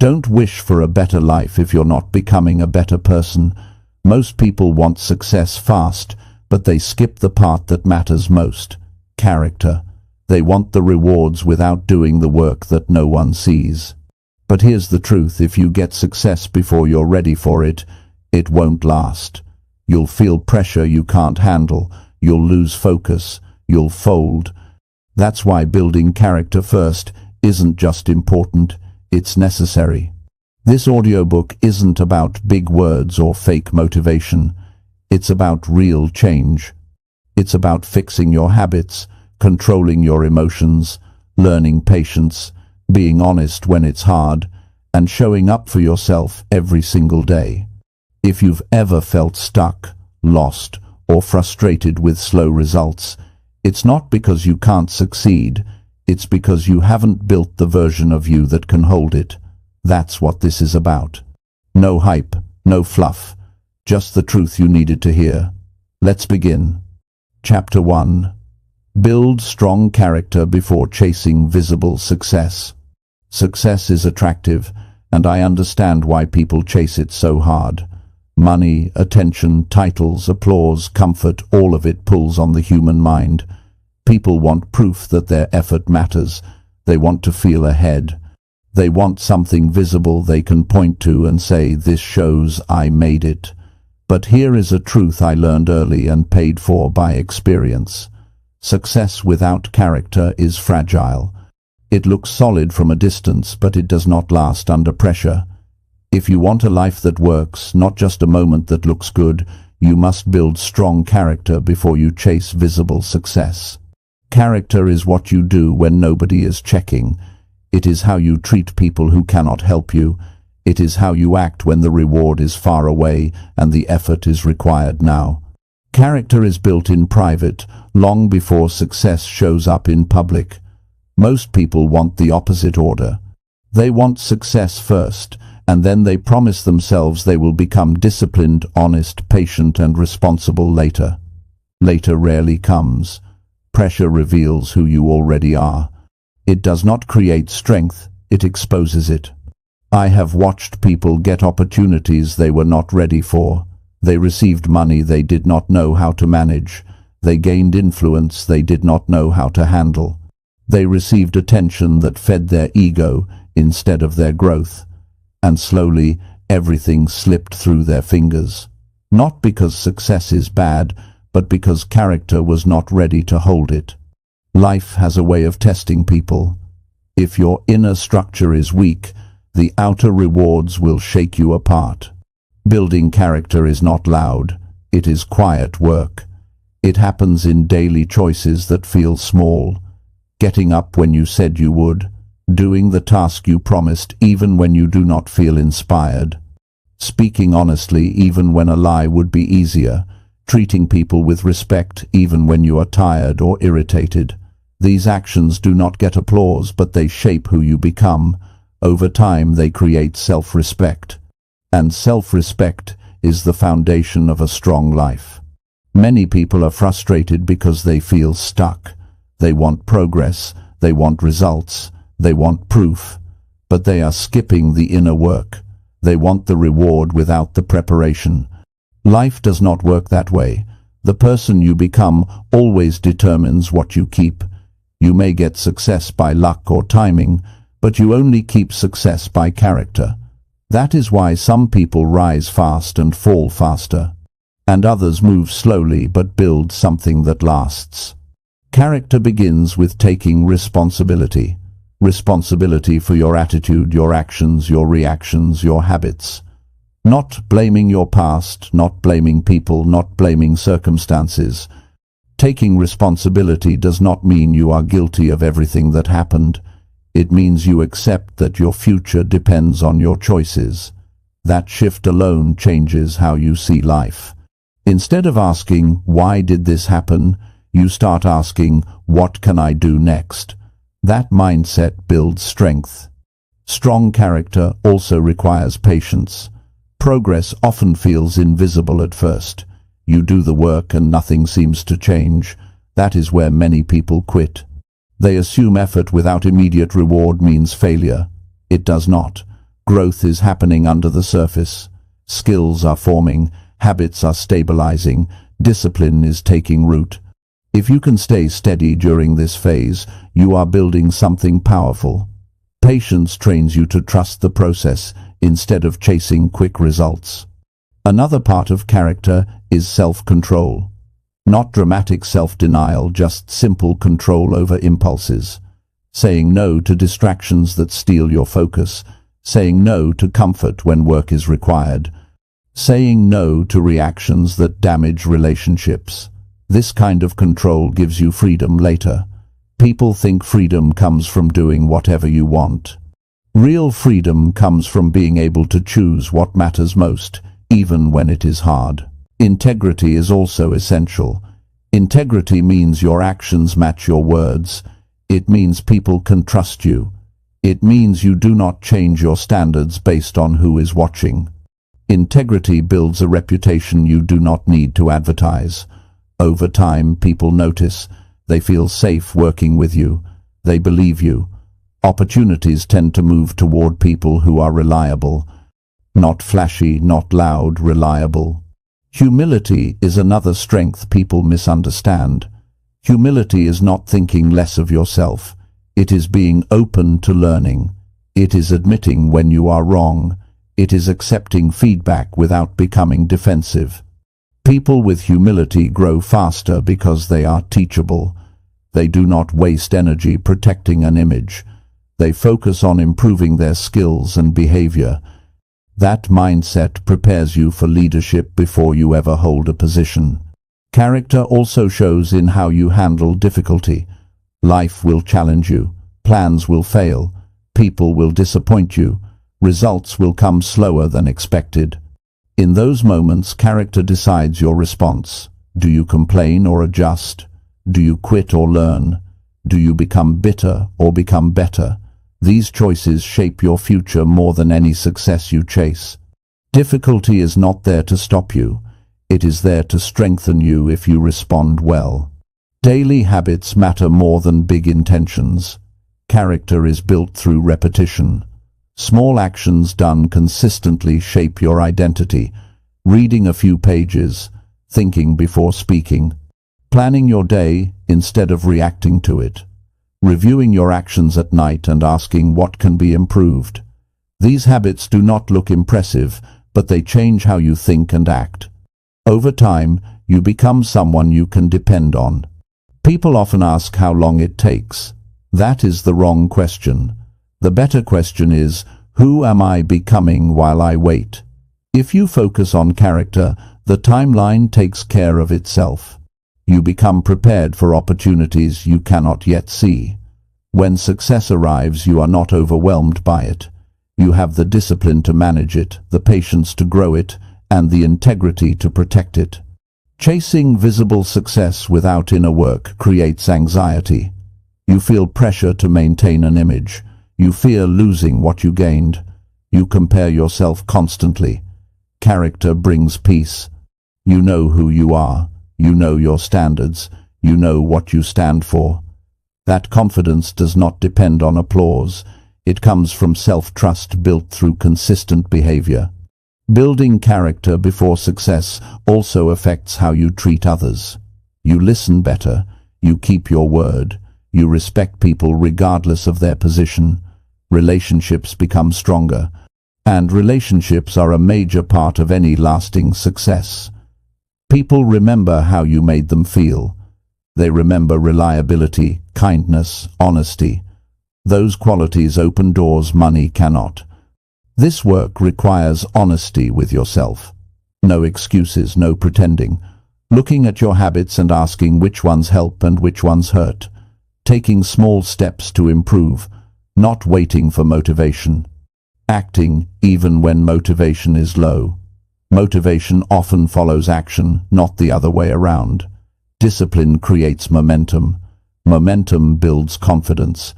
Don't wish for a better life if you're not becoming a better person. Most people want success fast, but they skip the part that matters most: character. They want the rewards without doing the work that no one sees. But here's the truth: if you get success before you're ready for it, it won't last. You'll feel pressure you can't handle, you'll lose focus, you'll fold. That's why building character first isn't just important, it's necessary. This audiobook isn't about big words or fake motivation. It's about real change. It's about fixing your habits, controlling your emotions, learning patience, being honest when it's hard, and showing up for yourself every single day. If you've ever felt stuck, lost, or frustrated with slow results, it's not because you can't succeed, it's because you haven't built the version of you that can hold it. That's what this is about. No hype, no fluff, just the truth you needed to hear. Let's begin. Chapter 1. Build strong character before chasing visible success. Success is attractive, and I understand why people chase it so hard. Money, attention, titles, applause, comfort, all of it pulls on the human mind. People want proof that their effort matters. They want to feel ahead. They want something visible they can point to and say, "This shows I made it." But here is a truth I learned early and paid for by experience. Success without character is fragile. It looks solid from a distance, but it does not last under pressure. If you want a life that works, not just a moment that looks good, you must build strong character before you chase visible success. Character is what you do when nobody is checking. It is how you treat people who cannot help you. It is how you act when the reward is far away and the effort is required now. Character is built in private, long before success shows up in public. Most people want the opposite order. They want success first, and then they promise themselves they will become disciplined, honest, patient, and responsible later. Later rarely comes. Pressure reveals who you already are. It does not create strength, it exposes it. I have watched people get opportunities they were not ready for. They received money they did not know how to manage. They gained influence they did not know how to handle. They received attention that fed their ego instead of their growth. And slowly, everything slipped through their fingers. Not because success is bad, but because character was not ready to hold it. Life has a way of testing people. If your inner structure is weak, the outer rewards will shake you apart. Building character is not loud, it is quiet work. It happens in daily choices that feel small. Getting up when you said you would, doing the task you promised even when you do not feel inspired, speaking honestly even when a lie would be easier, treating people with respect even when you are tired or irritated. These actions do not get applause, but they shape who you become. Over time, they create self-respect. And self-respect is the foundation of a strong life. Many people are frustrated because they feel stuck. They want progress, they want results, they want proof, but they are skipping the inner work. They want the reward without the preparation. Life does not work that way. The person you become always determines what you keep. You may get success by luck or timing, but you only keep success by character. That is why some people rise fast and fall faster, and others move slowly but build something that lasts. Character begins with taking responsibility. Responsibility for your attitude, your actions, your reactions, your habits. Not blaming your past, not blaming people, not blaming circumstances. Taking responsibility does not mean you are guilty of everything that happened. It means you accept that your future depends on your choices. That shift alone changes how you see life. Instead of asking, "Why did this happen?" you start asking, "What can I do next?" That mindset builds strength. Strong character also requires patience. Progress often feels invisible at first. You do the work and nothing seems to change. That is where many people quit. They assume effort without immediate reward means failure. It does not. Growth is happening under the surface. Skills are forming, habits are stabilizing, discipline is taking root. If you can stay steady during this phase, you are building something powerful. Patience trains you to trust the process instead of chasing quick results. Another part of character is self-control. Not dramatic self-denial, just simple control over impulses. Saying no to distractions that steal your focus. Saying no to comfort when work is required. Saying no to reactions that damage relationships. This kind of control gives you freedom later. People think freedom comes from doing whatever you want. Real freedom comes from being able to choose what matters most, even when it is hard. Integrity is also essential. Integrity means your actions match your words. It means people can trust you. It means you do not change your standards based on who is watching. Integrity builds a reputation you do not need to advertise. Over time, people notice. They feel safe working with you. They believe you. Opportunities tend to move toward people who are reliable. Not flashy, not loud, reliable. Humility is another strength people misunderstand. Humility is not thinking less of yourself. It is being open to learning. It is admitting when you are wrong. It is accepting feedback without becoming defensive. People with humility grow faster because they are teachable. They do not waste energy protecting an image. They focus on improving their skills and behavior. That mindset prepares you for leadership before you ever hold a position. Character also shows in how you handle difficulty. Life will challenge you. Plans will fail. People will disappoint you. Results will come slower than expected. In those moments, character decides your response. Do you complain or adjust? Do you quit or learn? Do you become bitter or become better? These choices shape your future more than any success you chase. Difficulty is not there to stop you. It is there to strengthen you if you respond well. Daily habits matter more than big intentions. Character is built through repetition. Small actions done consistently shape your identity. Reading a few pages, thinking before speaking, planning your day instead of reacting to it, reviewing your actions at night and asking what can be improved. These habits do not look impressive, but they change how you think and act. Over time, you become someone you can depend on. People often ask how long it takes. That is the wrong question. The better question is, who am I becoming while I wait? If you focus on character, the timeline takes care of itself. You become prepared for opportunities you cannot yet see. When success arrives, you are not overwhelmed by it. You have the discipline to manage it, the patience to grow it, and the integrity to protect it. Chasing visible success without inner work creates anxiety. You feel pressure to maintain an image. You fear losing what you gained. You compare yourself constantly. Character brings peace. You know who you are. You know your standards. You know what you stand for. That confidence does not depend on applause. It comes from self-trust built through consistent behavior. Building character before success also affects how you treat others. You listen better. You keep your word. You respect people regardless of their position. Relationships become stronger. And relationships are a major part of any lasting success. People remember how you made them feel. They remember reliability, kindness, honesty. Those qualities open doors money cannot. This work requires honesty with yourself. No excuses, no pretending. Looking at your habits and asking which ones help and which ones hurt. Taking small steps to improve, not waiting for motivation. Acting even when motivation is low. Motivation often follows action, not the other way around. Discipline creates momentum. Momentum builds confidence.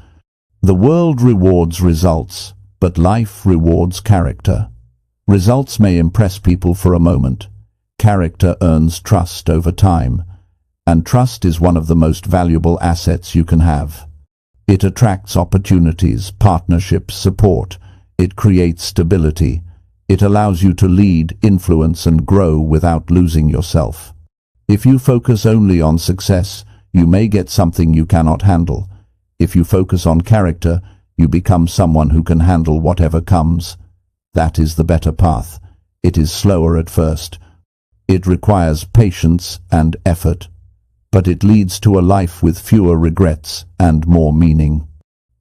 The world rewards results, but life rewards character. Results may impress people for a moment. Character earns trust over time, and trust is one of the most valuable assets you can have. It attracts opportunities, partnerships, support. It creates stability. It allows you to lead, influence, and grow without losing yourself. If you focus only on success, you may get something you cannot handle. If you focus on character, you become someone who can handle whatever comes. That is the better path. It is slower at first. It requires patience and effort, but it leads to a life with fewer regrets and more meaning.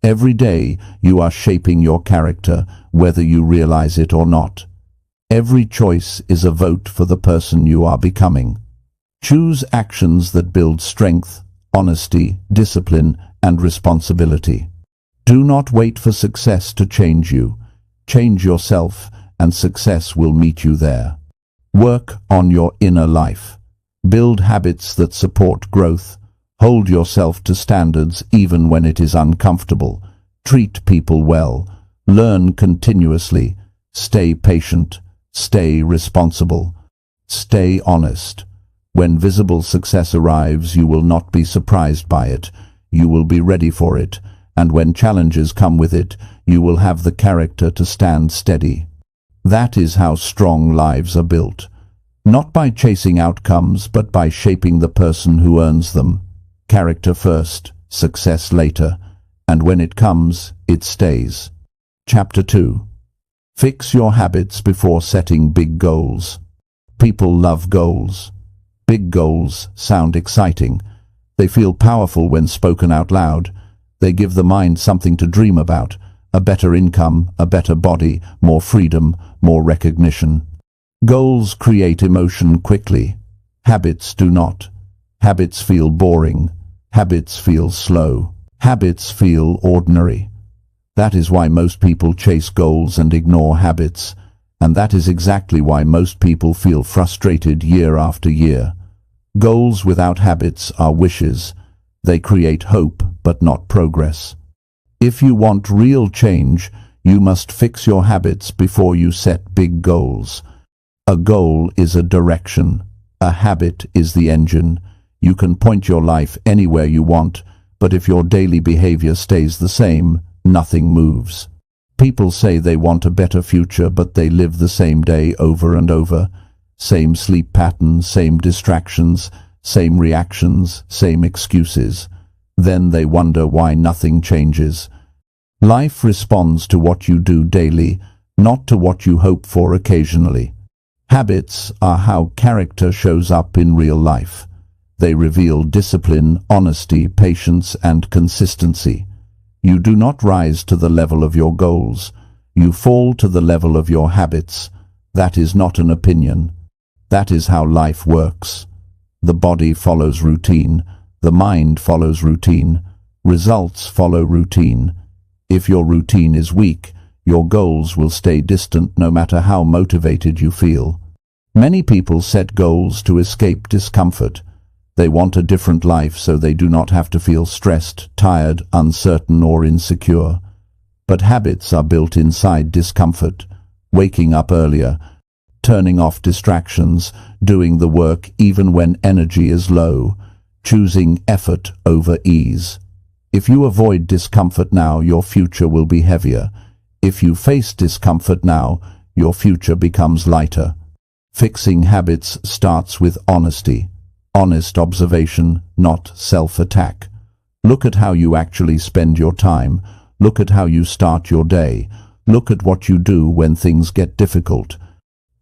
Every day you are shaping your character, whether you realize it or not. Every choice is a vote for the person you are becoming. Choose actions that build strength, honesty, discipline, and responsibility. Do not wait for success to change you. Change yourself, and success will meet you there. Work on your inner life. Build habits that support growth. Hold yourself to standards even when it is uncomfortable. Treat people well. Learn continuously. Stay patient. Stay responsible. Stay honest. When visible success arrives, you will not be surprised by it. You will be ready for it. And when challenges come with it, you will have the character to stand steady. That is how strong lives are built. Not by chasing outcomes, but by shaping the person who earns them. Character first, success later, and when it comes, it stays. Chapter 2. Fix your habits before setting big goals. People love goals. Big goals sound exciting. They feel powerful when spoken out loud. They give the mind something to dream about. A better income, a better body, more freedom, more recognition. Goals create emotion quickly. Habits do not. Habits feel boring. Habits feel slow. Habits feel ordinary. That is why most people chase goals and ignore habits. And that is exactly why most people feel frustrated year after year. Goals without habits are wishes. They create hope, but not progress. If you want real change, you must fix your habits before you set big goals. A goal is a direction. A habit is the engine. You can point your life anywhere you want, but if your daily behavior stays the same, nothing moves. People say they want a better future, but they live the same day over and over. Same sleep patterns, same distractions, same reactions, same excuses. Then they wonder why nothing changes. Life responds to what you do daily, not to what you hope for occasionally. Habits are how character shows up in real life. They reveal discipline, honesty, patience, and consistency. You do not rise to the level of your goals. You fall to the level of your habits. That is not an opinion. That is how life works. The body follows routine. The mind follows routine. Results follow routine. If your routine is weak, your goals will stay distant no matter how motivated you feel. Many people set goals to escape discomfort. They want a different life so they do not have to feel stressed, tired, uncertain, or insecure. But habits are built inside discomfort. Waking up earlier, turning off distractions, doing the work even when energy is low, choosing effort over ease. If you avoid discomfort now, your future will be heavier. If you face discomfort now, your future becomes lighter. Fixing habits starts with honesty. Honest observation, not self-attack. Look at how you actually spend your time. Look at how you start your day. Look at what you do when things get difficult.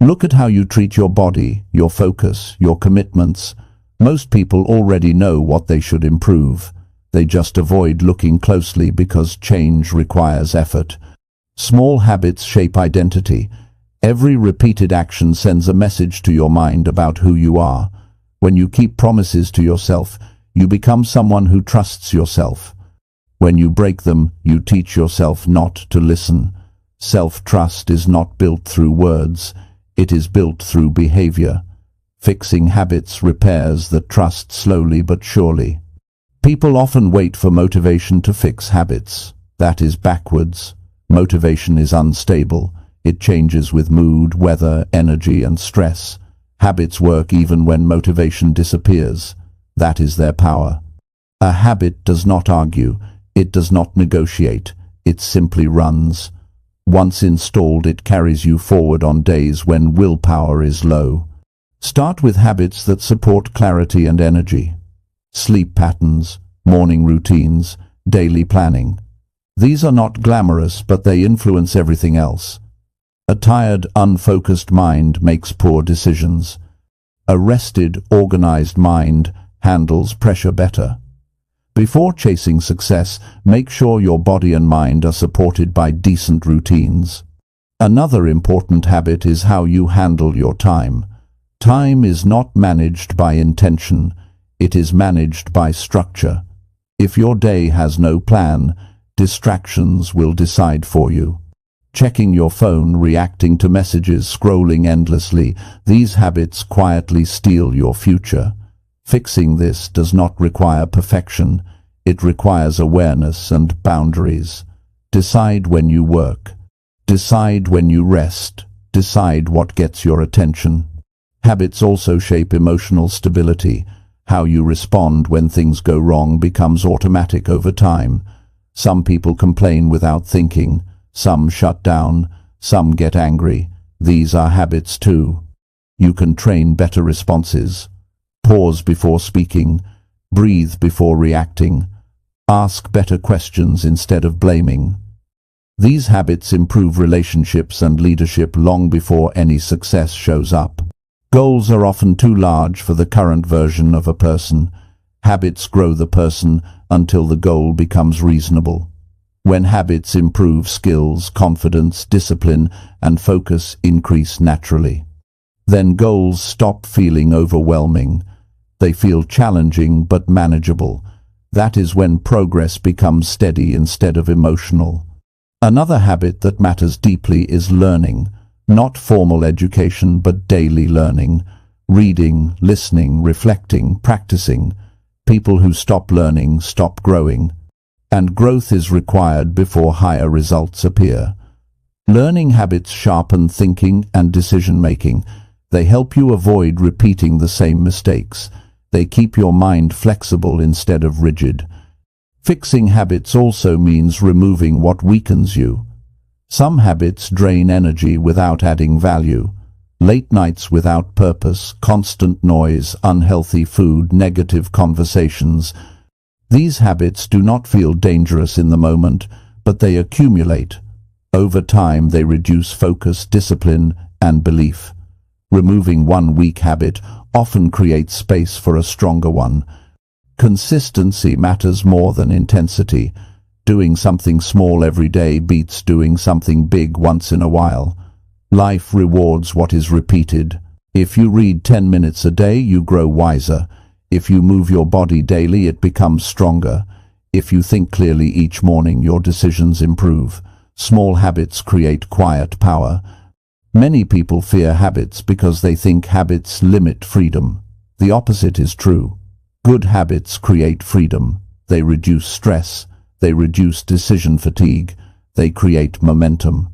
Look at how you treat your body, your focus, your commitments. Most people already know what they should improve. They just avoid looking closely because change requires effort. Small habits shape identity. Every repeated action sends a message to your mind about who you are. When you keep promises to yourself, you become someone who trusts yourself. When you break them, you teach yourself not to listen. Self-trust is not built through words. It is built through behavior. Fixing habits repairs the trust slowly but surely. People often wait for motivation to fix habits. That is backwards. Motivation is unstable. It changes with mood, weather, energy, and stress. Habits work even when motivation disappears. That is their power. A habit does not argue. It does not negotiate. It simply runs. Once installed, it carries you forward on days when willpower is low. Start with habits that support clarity and energy. Sleep patterns, morning routines, daily planning. These are not glamorous, but they influence everything else. A tired, unfocused mind makes poor decisions. A rested, organized mind handles pressure better. Before chasing success, make sure your body and mind are supported by decent routines. Another important habit is how you handle your time. Time is not managed by intention, it is managed by structure. If your day has no plan, distractions will decide for you. Checking your phone, reacting to messages, scrolling endlessly, these habits quietly steal your future. Fixing this does not require perfection, it requires awareness and boundaries. Decide when you work. Decide when you rest. Decide what gets your attention. Habits also shape emotional stability. How you respond when things go wrong becomes automatic over time. Some people complain without thinking. Some shut down. Some get angry. These are habits too. You can train better responses. Pause before speaking. Breathe before reacting. Ask better questions instead of blaming. These habits improve relationships and leadership long before any success shows up. Goals are often too large for the current version of a person. Habits grow the person until the goal becomes reasonable. When habits improve, skills, confidence, discipline, and focus increase naturally. Then goals stop feeling overwhelming. They feel challenging but manageable. That is when progress becomes steady instead of emotional. Another habit that matters deeply is learning. Not formal education, but daily learning. Reading, listening, reflecting, practicing. People who stop learning stop growing. And growth is required before higher results appear. Learning habits sharpen thinking and decision-making. They help you avoid repeating the same mistakes. They keep your mind flexible instead of rigid. Fixing habits also means removing what weakens you. Some habits drain energy without adding value. Late nights without purpose, constant noise, unhealthy food, negative conversations. These habits do not feel dangerous in the moment, but they accumulate. Over time, they reduce focus, discipline, and belief. Removing one weak habit often creates space for a stronger one. Consistency matters more than intensity. Doing something small every day beats doing something big once in a while. Life rewards what is repeated. If you read 10 minutes a day, you grow wiser. If you move your body daily, it becomes stronger. If you think clearly each morning, your decisions improve. Small habits create quiet power. Many people fear habits because they think habits limit freedom. The opposite is true. Good habits create freedom. They reduce stress. They reduce decision fatigue. They create momentum.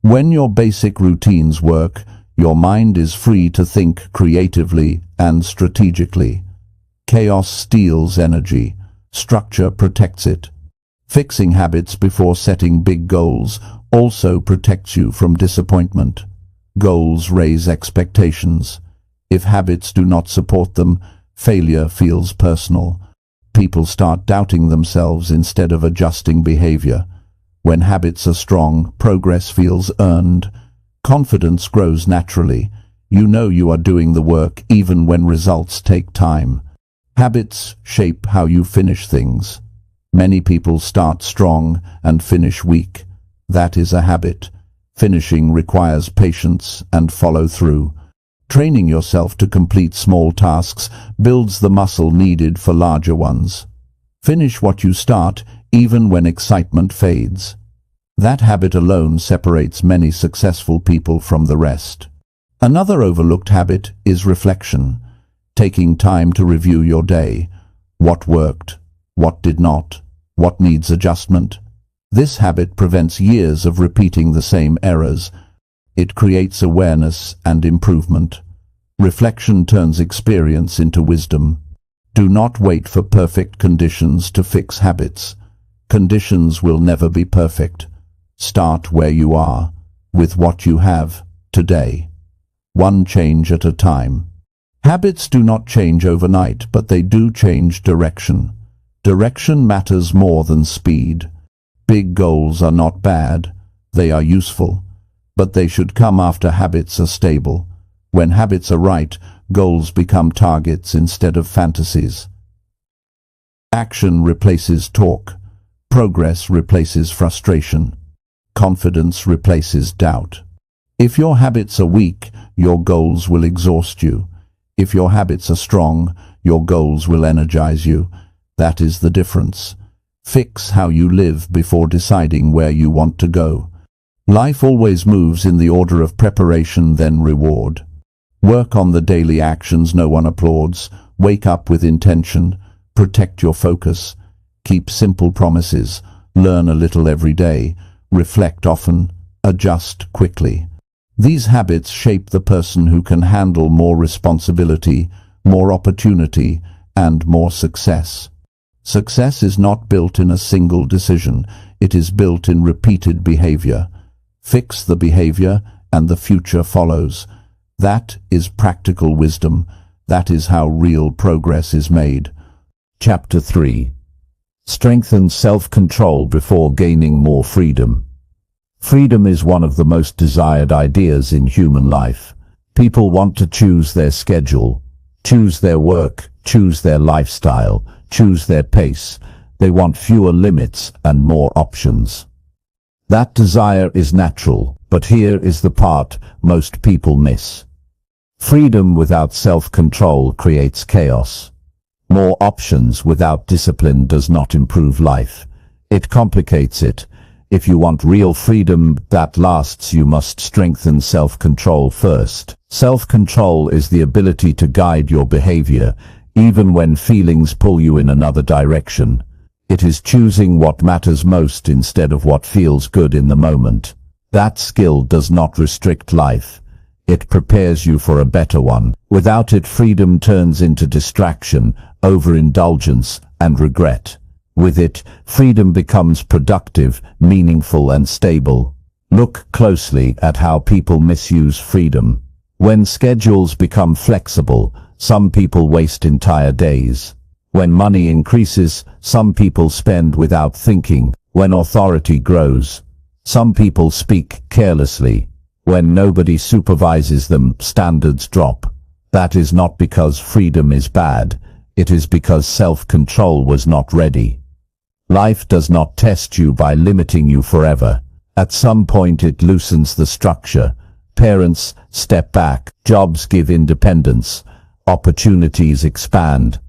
When your basic routines work, your mind is free to think creatively and strategically. Chaos steals energy. Structure protects it. Fixing habits before setting big goals also protects you from disappointment. Goals raise expectations. If habits do not support them, failure feels personal. People start doubting themselves instead of adjusting behavior. When habits are strong, progress feels earned. Confidence grows naturally. You know you are doing the work even when results take time. Habits shape how you finish things. Many people start strong and finish weak. That is a habit. Finishing requires patience and follow-through. Training yourself to complete small tasks builds the muscle needed for larger ones. Finish what you start, even when excitement fades. That habit alone separates many successful people from the rest. Another overlooked habit is reflection. Taking time to review your day. What worked? What did not? What needs adjustment? This habit prevents years of repeating the same errors. It creates awareness and improvement. Reflection turns experience into wisdom. Do not wait for perfect conditions to fix habits. Conditions will never be perfect. Start where you are, with what you have today. One change at a time. Habits do not change overnight, but they do change direction. Direction matters more than speed. Big goals are not bad, they are useful, but they should come after habits are stable. When habits are right, goals become targets instead of fantasies. Action replaces talk. Progress replaces frustration. Confidence replaces doubt. If your habits are weak, your goals will exhaust you. If your habits are strong, your goals will energize you. That is the difference. Fix how you live before deciding where you want to go. Life always moves in the order of preparation then reward. Work on the daily actions no one applauds. Wake up with intention. Protect your focus. Keep simple promises. Learn a little every day. Reflect often. Adjust quickly. These habits shape the person who can handle more responsibility, more opportunity, and more success. Success is not built in a single decision. It is built in repeated behavior. Fix the behavior, and the future follows. That is practical wisdom. That is how real progress is made. Chapter 3. Strengthen self-control before gaining more freedom. Freedom is one of the most desired ideas in human life. People want to choose their schedule, choose their work, choose their lifestyle, choose their pace. They want fewer limits and more options. That desire is natural, but here is the part most people miss. Freedom without self-control creates chaos. More options without discipline does not improve life. It complicates it. If you want real freedom that lasts, you must strengthen self-control first. Self-control is the ability to guide your behavior, even when feelings pull you in another direction. It is choosing what matters most instead of what feels good in the moment. That skill does not restrict life. It prepares you for a better one. Without it, freedom turns into distraction, overindulgence, and regret. With it, freedom becomes productive, meaningful, and stable. Look closely at how people misuse freedom. When schedules become flexible, some people waste entire days. When money increases, some people spend without thinking. When authority grows, some people speak carelessly. When nobody supervises them, standards drop. That is not because freedom is bad. It is because self-control was not ready. Life does not test you by limiting you forever. At some point it loosens the structure. Parents step back, jobs give independence, opportunities expand.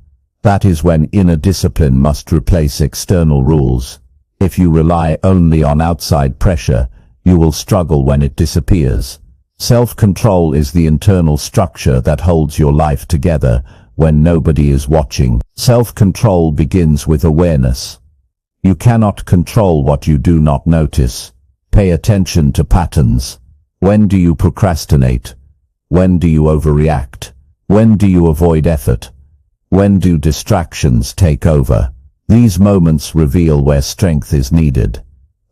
That is when inner discipline must replace external rules. If you rely only on outside pressure, you will struggle when it disappears. Self-control is the internal structure that holds your life together when nobody is watching. Self-control begins with awareness. You cannot control what you do not notice. Pay attention to patterns. When do you procrastinate? When do you overreact? When do you avoid effort? When do distractions take over? These moments reveal where strength is needed.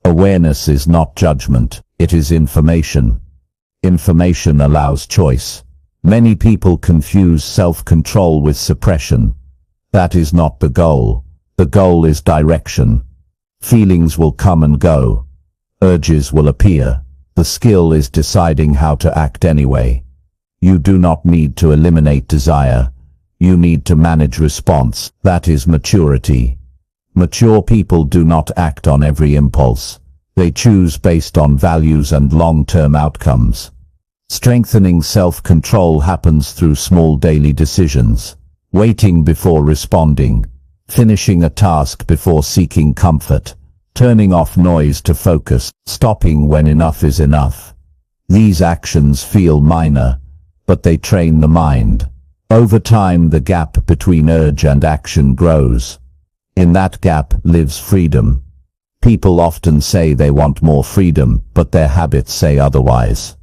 Awareness is not judgment, it is information. Information allows choice. Many people confuse self-control with suppression. That is not the goal. The goal is direction. Feelings will come and go. Urges will appear. The skill is deciding how to act anyway. You do not need to eliminate desire. You need to manage response. That is maturity. Mature people do not act on every impulse. They choose based on values and long-term outcomes. Strengthening self-control happens through small daily decisions. Waiting before responding. Finishing a task before seeking comfort. Turning off noise to focus. Stopping when enough is enough. These actions feel minor, but they train the mind. Over time, the gap between urge and action grows. In that gap lives freedom. People often say they want more freedom, but their habits say otherwise.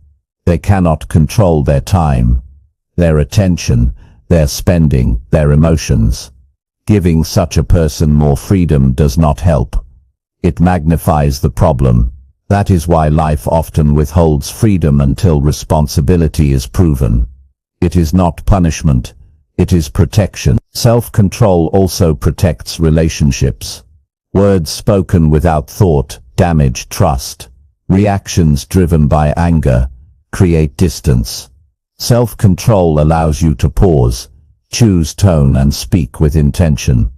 They cannot control their time, their attention, their spending, their emotions. Giving such a person more freedom does not help. It magnifies the problem. That is why life often withholds freedom until responsibility is proven. It is not punishment, it is protection. Self-control also protects relationships. Words spoken without thought damage trust. Reactions driven by anger create distance. Self-control allows you to pause, choose tone and speak with intention.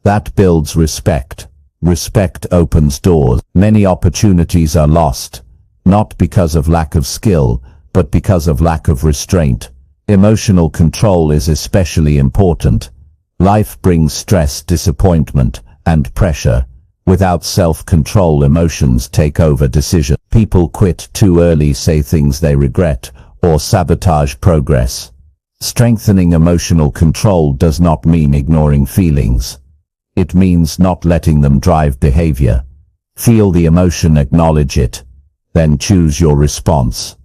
That builds respect. Respect opens doors. Many opportunities are lost, not because of lack of skill, but because of lack of restraint. Emotional control is especially important. Life brings stress, disappointment, and pressure. Without self-control, emotions take over decisions. People quit too early, say things they regret, or sabotage progress. Strengthening emotional control does not mean ignoring feelings. It means not letting them drive behavior. Feel the emotion, acknowledge it, then choose your response.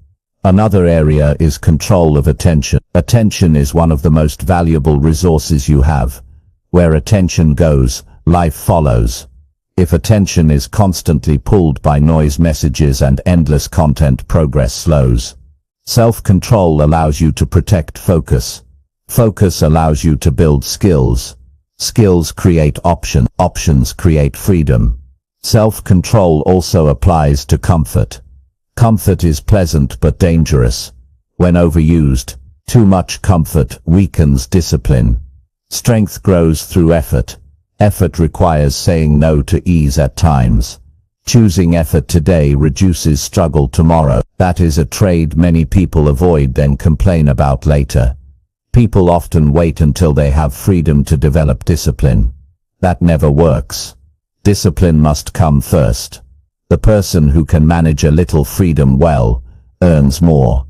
Another area is control of attention. Attention is one of the most valuable resources you have. Where attention goes, life follows. If attention is constantly pulled by noise, messages, and endless content, progress slows. Self-control allows you to protect focus. Focus allows you to build skills. Skills create options. Options create freedom. Self-control also applies to comfort. Comfort is pleasant but dangerous. When overused, too much comfort weakens discipline. Strength grows through effort. Effort requires saying no to ease at times. Choosing effort today reduces struggle tomorrow. That is a trade many people avoid, then complain about later. People often wait until they have freedom to develop discipline. That never works. Discipline must come first. The person who can manage a little freedom well earns more.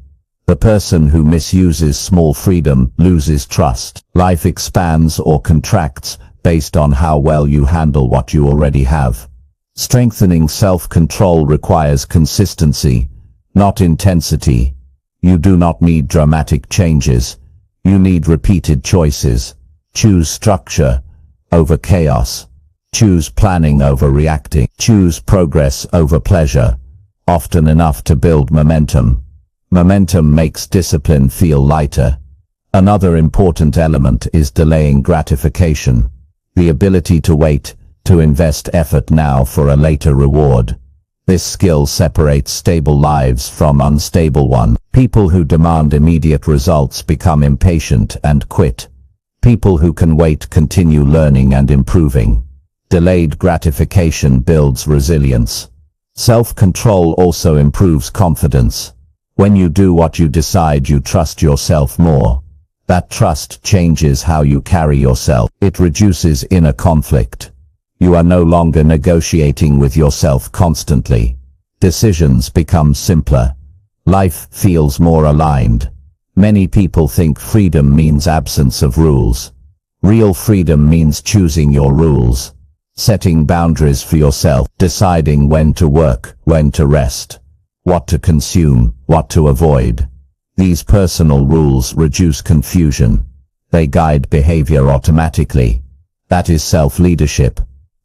The person who misuses small freedom loses trust. Life expands or contracts based on how well you handle what you already have. Strengthening self-control requires consistency, not intensity. You do not need dramatic changes. You need repeated choices. Choose structure over chaos. Choose planning over reacting. Choose progress over pleasure. Often enough to build momentum. Momentum makes discipline feel lighter. Another important element is delaying gratification. The ability to wait, to invest effort now for a later reward. This skill separates stable lives from unstable ones. People who demand immediate results become impatient and quit. People who can wait continue learning and improving. Delayed gratification builds resilience. Self-control also improves confidence. When you do what you decide, you trust yourself more. That trust changes how you carry yourself. It reduces inner conflict. You are no longer negotiating with yourself constantly. Decisions become simpler. Life feels more aligned. Many people think freedom means absence of rules. Real freedom means choosing your rules. Setting boundaries for yourself. Deciding when to work, when to rest. What to consume, what to avoid. These personal rules reduce confusion. They guide behavior automatically. That is self-leadership.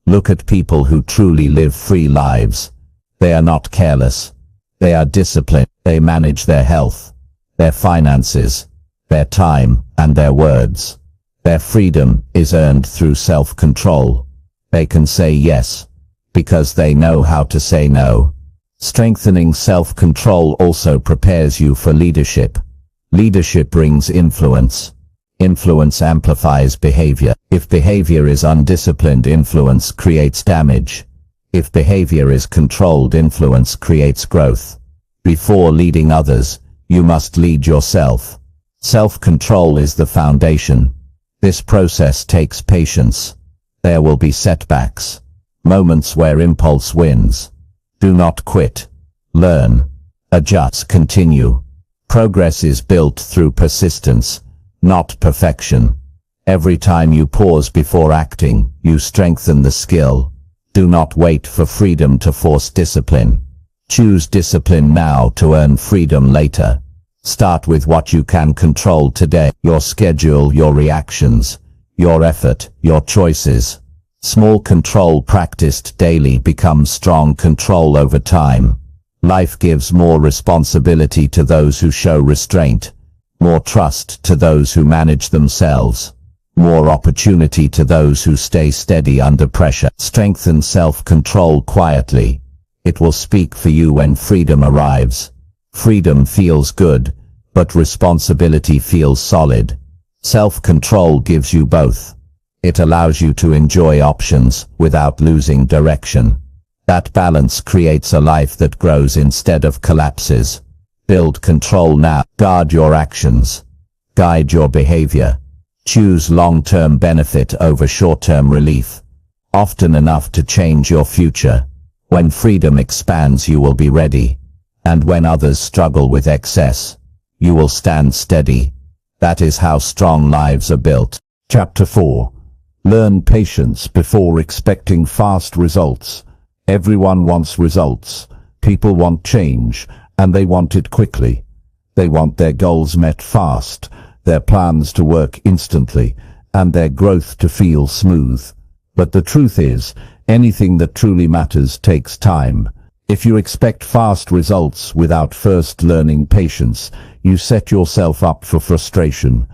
Look at people who truly live free lives. They are not careless. They are disciplined. They manage their health, their finances, their time, and their words. Their freedom is earned through self-control. They can say yes, because they know how to say no. Strengthening self-control also prepares you for leadership. Leadership brings influence. Influence amplifies behavior. If behavior is undisciplined, influence creates damage. If behavior is controlled, influence creates growth. Before leading others, you must lead yourself. Self-control is the foundation. This process takes patience. There will be setbacks, moments where impulse wins. Do not quit. Learn. Adjust. Continue. Progress is built through persistence, not perfection. Every time you pause before acting, you strengthen the skill. Do not wait for freedom to force discipline. Choose discipline now to earn freedom later. Start with what you can control today. Your schedule, your reactions, your effort, your choices. Small control practiced daily becomes strong control over time. Life gives more responsibility to those who show restraint, more trust to those who manage themselves, more opportunity to those who stay steady under pressure. Strengthen self-control quietly. It will speak for you when freedom arrives. Freedom feels good, but responsibility feels solid. Self-control gives you both. It allows you to enjoy options without losing direction. That balance creates a life that grows instead of collapses. Build control now. Guard your actions. Guide your behavior. Choose long-term benefit over short-term relief. Often enough to change your future. When freedom expands, you will be ready. And when others struggle with excess, you will stand steady. That is how strong lives are built. Chapter 4. Learn patience before expecting fast results. Everyone wants results. People want change, and they want it quickly. They want their goals met fast, their plans to work instantly, and their growth to feel smooth. But the truth is, anything that truly matters takes time. If you expect fast results without first learning patience, you set yourself up for frustration.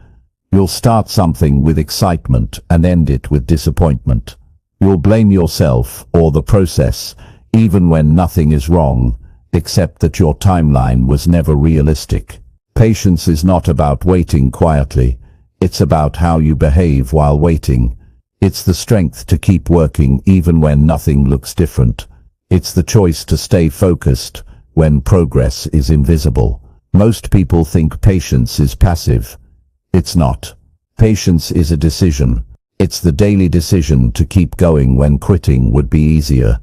You'll start something with excitement and end it with disappointment. You'll blame yourself or the process, even when nothing is wrong, except that your timeline was never realistic. Patience is not about waiting quietly. It's about how you behave while waiting. It's the strength to keep working even when nothing looks different. It's the choice to stay focused when progress is invisible. Most people think patience is passive. It's not. Patience is a decision. It's the daily decision to keep going when quitting would be easier.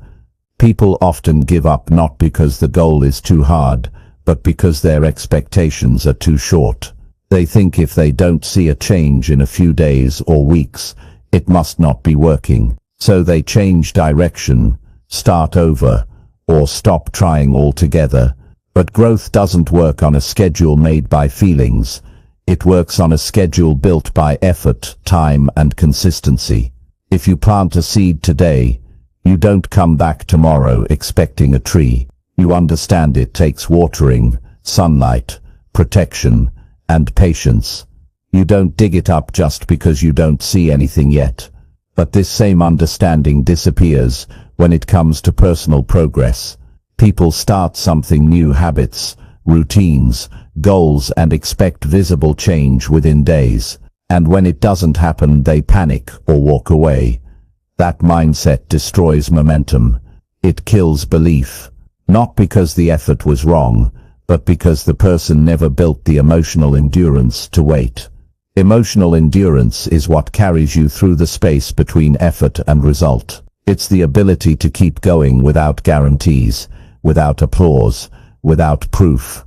People often give up not because the goal is too hard, but because their expectations are too short. They think if they don't see a change in a few days or weeks, it must not be working. So they change direction, start over, or stop trying altogether. But growth doesn't work on a schedule made by feelings. It works on a schedule built by effort, time, and consistency. If you plant a seed today, you don't come back tomorrow expecting a tree. You understand it takes watering, sunlight, protection, and patience. You don't dig it up just because you don't see anything yet. But this same understanding disappears when it comes to personal progress. People start something new: habits, routines, goals, and expect visible change within days. And when it doesn't happen, they panic or walk away. That mindset destroys momentum. It kills belief. Not because the effort was wrong, but because the person never built the emotional endurance to wait. Emotional endurance is what carries you through the space between effort and result. It's the ability to keep going without guarantees, without applause, without proof.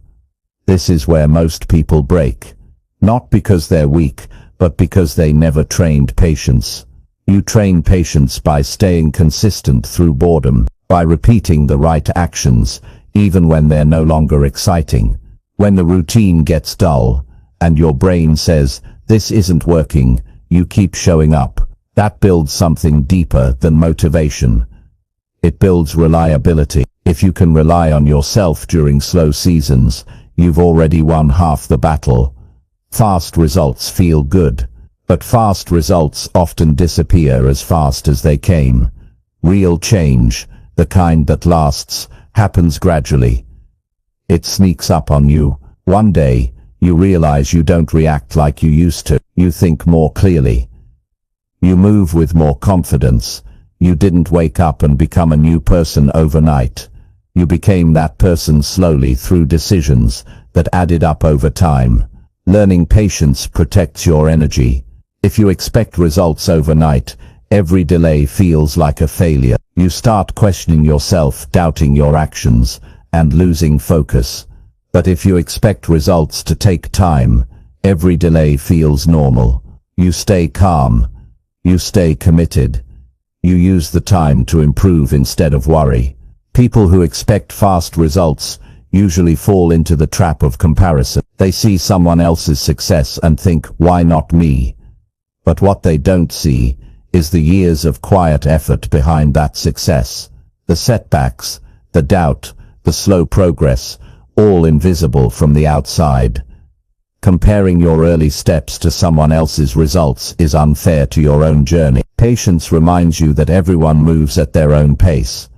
This is where most people break. Not because they're weak, but because they never trained patience. You train patience by staying consistent through boredom, by repeating the right actions, even when they're no longer exciting. When the routine gets dull, and your brain says, "This isn't working," you keep showing up. That builds something deeper than motivation. It builds reliability. If you can rely on yourself during slow seasons, you've already won half the battle. Fast results feel good, but fast results often disappear as fast as they came. Real change, the kind that lasts, happens gradually. It sneaks up on you. One day, you realize you don't react like you used to. You think more clearly. You move with more confidence. You didn't wake up and become a new person overnight. You became that person slowly through decisions that added up over time. Learning patience protects your energy. If you expect results overnight, every delay feels like a failure. You start questioning yourself, doubting your actions, and losing focus. But if you expect results to take time, every delay feels normal. You stay calm. You stay committed. You use the time to improve instead of worry. People who expect fast results usually fall into the trap of comparison. They see someone else's success and think, "Why not me?" But what they don't see is the years of quiet effort behind that success. The setbacks, the doubt, the slow progress, all invisible from the outside. Comparing your early steps to someone else's results is unfair to your own journey. Patience reminds you that everyone moves at their own pace.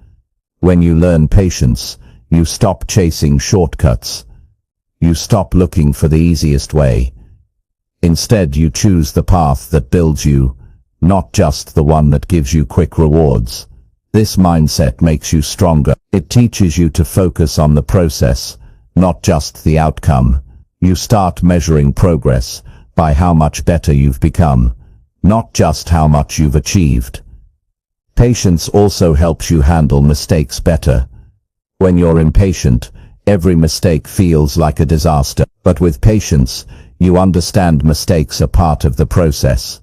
When you learn patience, you stop chasing shortcuts. You stop looking for the easiest way. Instead, you choose the path that builds you, not just the one that gives you quick rewards. This mindset makes you stronger. It teaches you to focus on the process, not just the outcome. You start measuring progress by how much better you've become, not just how much you've achieved. Patience also helps you handle mistakes better. When you're impatient, every mistake feels like a disaster. But with patience, you understand mistakes are part of the process.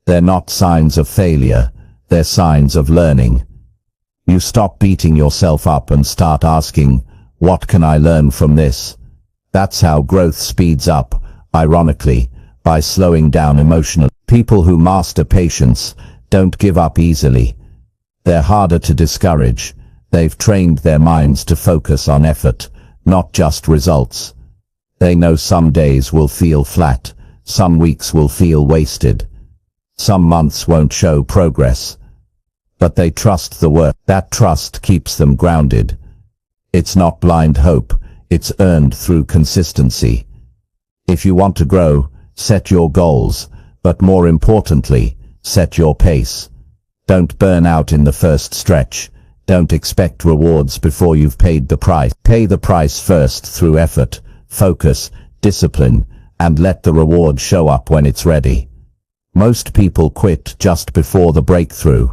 They're not signs of failure, they're signs of learning. You stop beating yourself up and start asking, what can I learn from this? That's how growth speeds up, ironically, by slowing down emotionally. People who master patience don't give up easily. They're harder to discourage. They've trained their minds to focus on effort, not just results. They know some days will feel flat, some weeks will feel wasted, some months won't show progress. But they trust the work. That trust keeps them grounded. It's not blind hope, it's earned through consistency. If you want to grow, set your goals, but more importantly, set your pace. Don't burn out in the first stretch. Don't expect rewards before you've paid the price. Pay the price first through effort, focus, discipline, and let the reward show up when it's ready. Most people quit just before the breakthrough.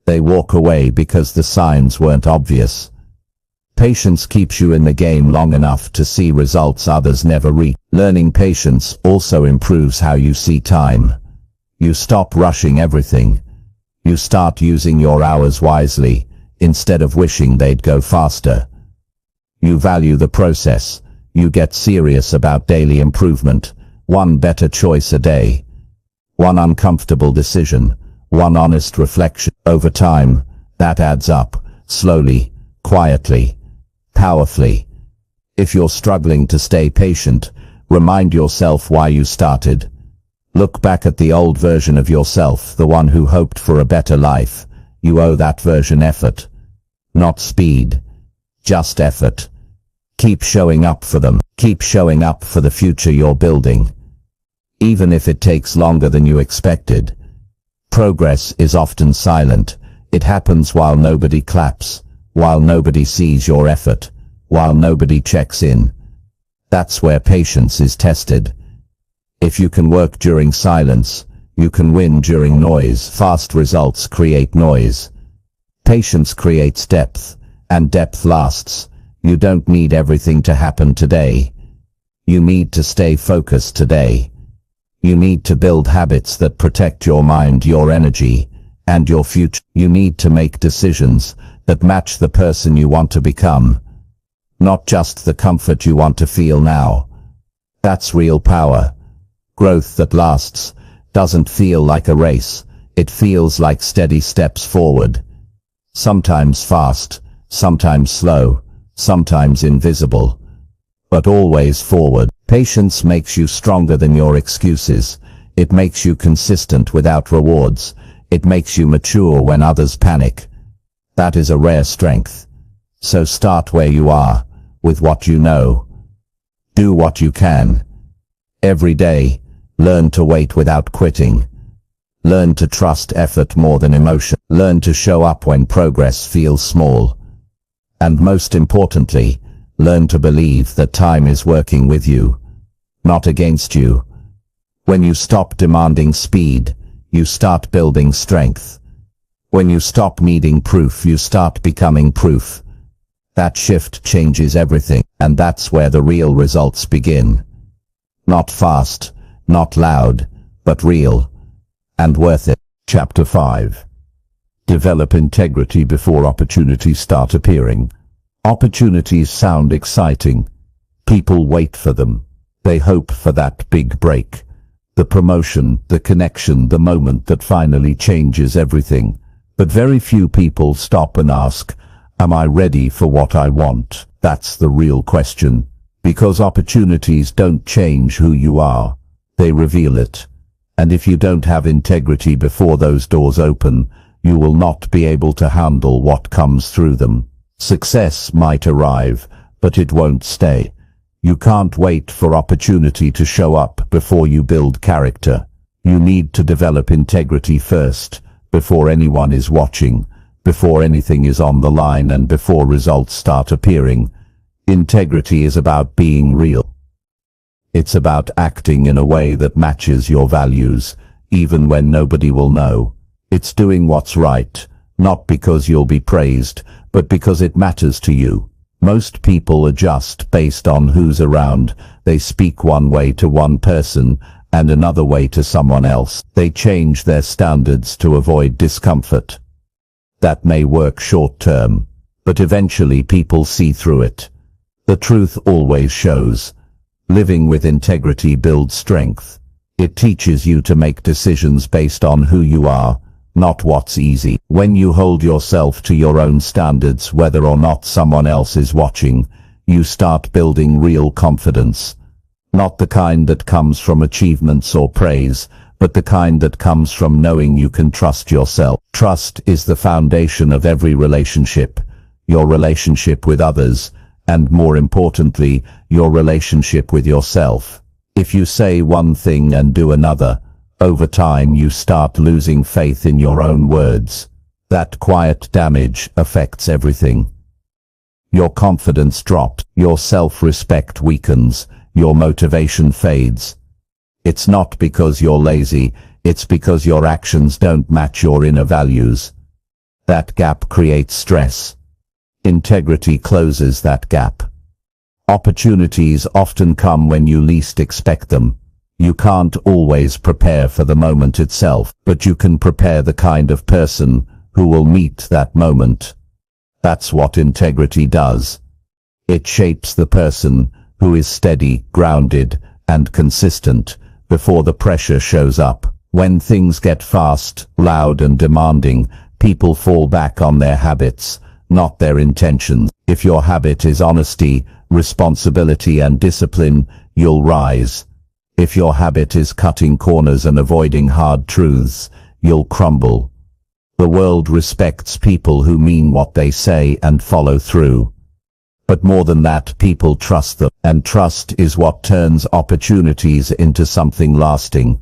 They walk away because the signs weren't obvious. Patience keeps you in the game long enough to see results others never reach. Learning patience also improves how you see time. You stop rushing everything. You start using your hours wisely, instead of wishing they'd go faster. You value the process. You get serious about daily improvement. One better choice a day. One uncomfortable decision. One honest reflection. Over time, that adds up, slowly, quietly, powerfully. If you're struggling to stay patient, remind yourself why you started. Look back at the old version of yourself, the one who hoped for a better life. You owe that version effort. Not speed. Just effort. Keep showing up for them. Keep showing up for the future you're building. Even if it takes longer than you expected. Progress is often silent. It happens while nobody claps, while nobody sees your effort, while nobody checks in. That's where patience is tested. If you can work during silence, you can win during noise. Fast results create noise. Patience creates depth, and depth lasts. You don't need everything to happen today. You need to stay focused today. You need to build habits that protect your mind, your energy, and your future. You need to make decisions that match the person you want to become, not just the comfort you want to feel now. That's real power. Growth that lasts doesn't feel like a race. It feels like steady steps forward. Sometimes fast, sometimes slow, sometimes invisible, but always forward. Patience makes you stronger than your excuses. It makes you consistent without rewards. It makes you mature when others panic. That is a rare strength. So start where you are, with what you know. Do what you can. Every day, learn to wait without quitting. Learn to trust effort more than emotion. Learn to show up when progress feels small. And most importantly, learn to believe that time is working with you, not against you. When you stop demanding speed, you start building strength. When you stop needing proof, you start becoming proof. That shift changes everything, and that's where the real results begin. Not fast, not loud, but real, and worth it. Chapter 5. Develop integrity before opportunities start appearing. Opportunities sound exciting. People wait for them. They hope for that big break. The promotion, the connection, the moment that finally changes everything. But very few people stop and ask, am I ready for what I want? That's the real question. Because opportunities don't change who you are. They reveal it. And if you don't have integrity before those doors open, you will not be able to handle what comes through them. Success might arrive, but it won't stay. You can't wait for opportunity to show up before you build character. You need to develop integrity first, before anyone is watching, before anything is on the line, and before results start appearing. Integrity is about being real. It's about acting in a way that matches your values, even when nobody will know. It's doing what's right, not because you'll be praised, but because it matters to you. Most people adjust based on who's around. They speak one way to one person and another way to someone else. They change their standards to avoid discomfort. That may work short term, but eventually people see through it. The truth always shows. Living with integrity builds strength. It teaches you to make decisions based on who you are, not what's easy. When you hold yourself to your own standards, whether or not someone else is watching, you start building real confidence. Not the kind that comes from achievements or praise, but the kind that comes from knowing you can trust yourself. Trust is the foundation of every relationship, your relationship with others, and more importantly, your relationship with yourself. If you say one thing and do another, over time you start losing faith in your own words. That quiet damage affects everything. Your confidence drops, your self-respect weakens, your motivation fades. It's not because you're lazy, it's because your actions don't match your inner values. That gap creates stress. Integrity closes that gap. Opportunities often come when you least expect them. You can't always prepare for the moment itself, but you can prepare the kind of person who will meet that moment. That's what integrity does. It shapes the person who is steady, grounded, and consistent before the pressure shows up. When things get fast, loud, and demanding, people fall back on their habits, not their intentions. If your habit is honesty, responsibility, and discipline, you'll rise. If your habit is cutting corners and avoiding hard truths, you'll crumble. The world respects people who mean what they say and follow through. But more than that, people trust them, and trust is what turns opportunities into something lasting.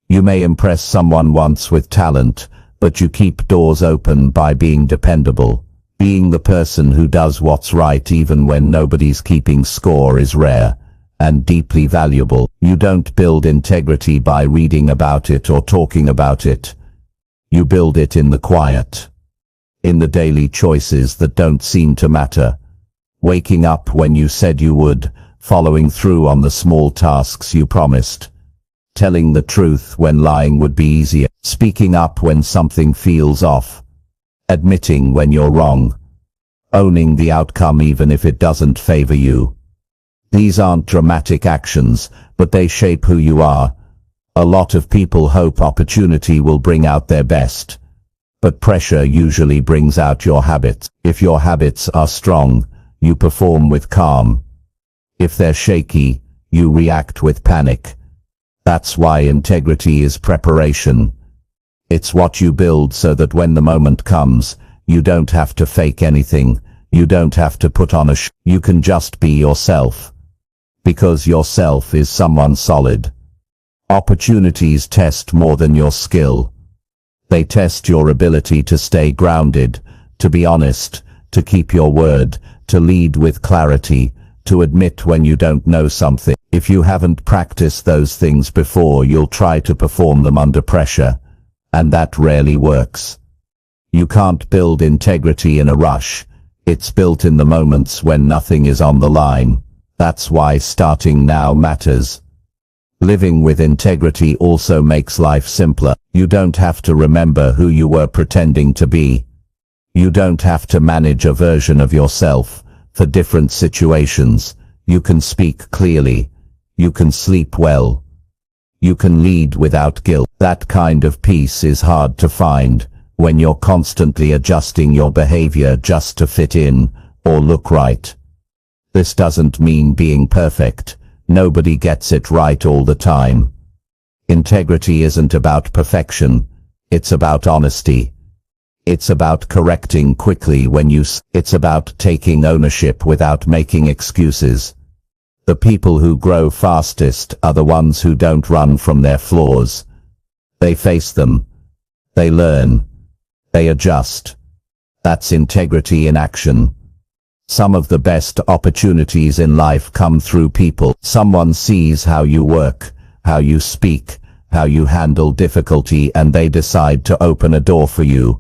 You may impress someone once with talent, but you keep doors open by being dependable. Being the person who does what's right even when nobody's keeping score is rare and deeply valuable. You don't build integrity by reading about it or talking about it. You build it in the quiet, in the daily choices that don't seem to matter. Waking up when you said you would, following through on the small tasks you promised, telling the truth when lying would be easier, speaking up when something feels off, admitting when you're wrong, owning the outcome even if it doesn't favor you. These aren't dramatic actions, but they shape who you are. A lot of people hope opportunity will bring out their best, but pressure usually brings out your habits. If your habits are strong, you perform with calm. If they're shaky, you react with panic. That's why integrity is preparation. It's what you build so that when the moment comes, you don't have to fake anything. You don't have to put on a show. You can just be yourself. Because yourself is someone solid. Opportunities test more than your skill. They test your ability to stay grounded, to be honest, to keep your word, to lead with clarity, to admit when you don't know something. If you haven't practiced those things before, you'll try to perform them under pressure, and that rarely works. You can't build integrity in a rush. It's built in the moments when nothing is on the line. That's why starting now matters. Living with integrity also makes life simpler. You don't have to remember who you were pretending to be. You don't have to manage a version of yourself for different situations. You can speak clearly. You can sleep well. You can lead without guilt. That kind of peace is hard to find when you're constantly adjusting your behavior just to fit in or look right. This doesn't mean being perfect. Nobody gets it right all the time. Integrity isn't about perfection. It's about honesty. It's about correcting quickly when it's about taking ownership without making excuses. The people who grow fastest are the ones who don't run from their flaws. They face them. They learn. They adjust. That's integrity in action. Some of the best opportunities in life come through people. Someone sees how you work, how you speak, how you handle difficulty, and they decide to open a door for you.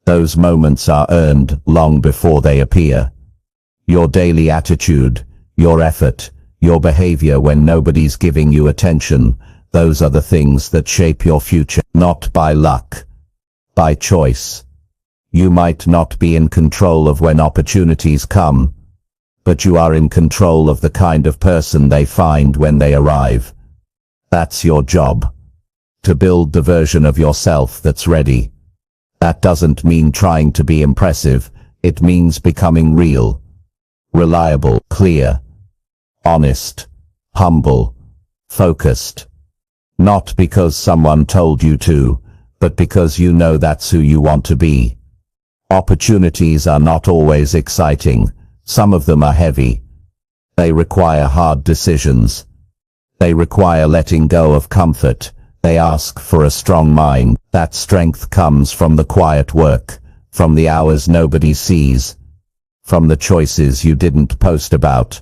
Those moments are earned long before they appear. Your daily attitude, your effort, your behavior when nobody's giving you attention, those are the things that shape your future. Not by luck, by choice. You might not be in control of when opportunities come, but you are in control of the kind of person they find when they arrive. That's your job. To build the version of yourself that's ready. That doesn't mean trying to be impressive. It means becoming real, reliable, clear, honest, humble, focused. Not because someone told you to, but because you know that's who you want to be. Opportunities are not always exciting. Some of them are heavy. They require hard decisions. They require letting go of comfort. They ask for a strong mind. That strength comes from the quiet work, from the hours nobody sees, from the choices you didn't post about,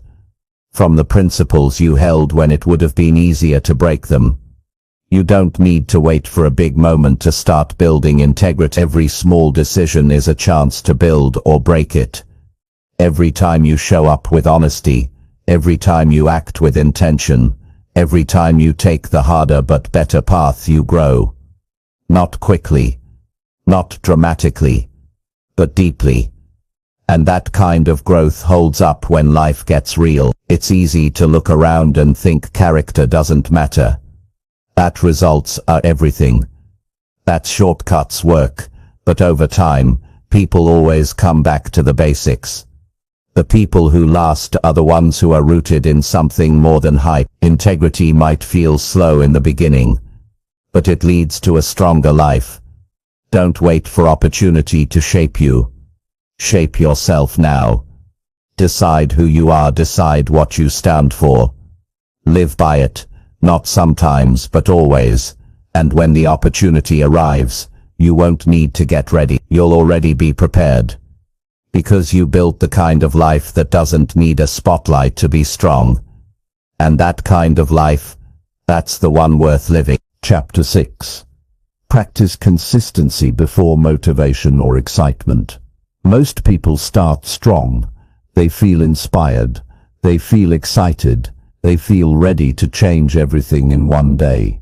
from the principles you held when it would have been easier to break them. You don't need to wait for a big moment to start building integrity. Every small decision is a chance to build or break it. Every time you show up with honesty, every time you act with intention, every time you take the harder but better path, you grow. Not quickly, not dramatically, but deeply. And that kind of growth holds up when life gets real. It's easy to look around and think character doesn't matter. That results are everything. That shortcuts work, but over time, people always come back to the basics. The people who last are the ones who are rooted in something more than hype. Integrity might feel slow in the beginning, but it leads to a stronger life. Don't wait for opportunity to shape you. Shape yourself now. Decide who you are, decide what you stand for. Live by it. Not sometimes, but always. And when the opportunity arrives, you won't need to get ready. You'll already be prepared. Because you built the kind of life that doesn't need a spotlight to be strong. And that kind of life, that's the one worth living. Chapter 6. Practice consistency before motivation or excitement. Most people start strong. They feel inspired. They feel excited. They feel ready to change everything in one day.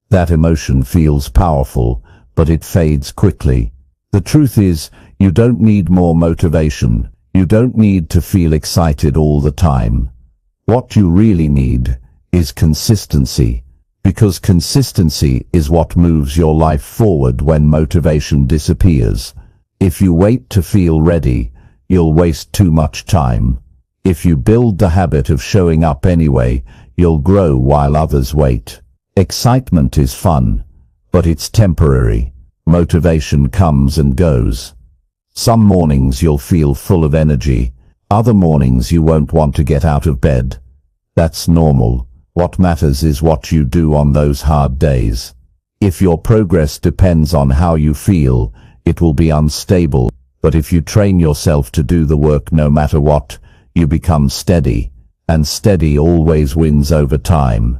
That emotion feels powerful, but it fades quickly. The truth is, you don't need more motivation. You don't need to feel excited all the time. What you really need is consistency, because consistency is what moves your life forward when motivation disappears. If you wait to feel ready, you'll waste too much time. If you build the habit of showing up anyway, you'll grow while others wait. Excitement is fun, but it's temporary. Motivation comes and goes. Some mornings you'll feel full of energy. Other mornings you won't want to get out of bed. That's normal. What matters is what you do on those hard days. If your progress depends on how you feel, it will be unstable. But if you train yourself to do the work no matter what, you become steady, and steady always wins over time.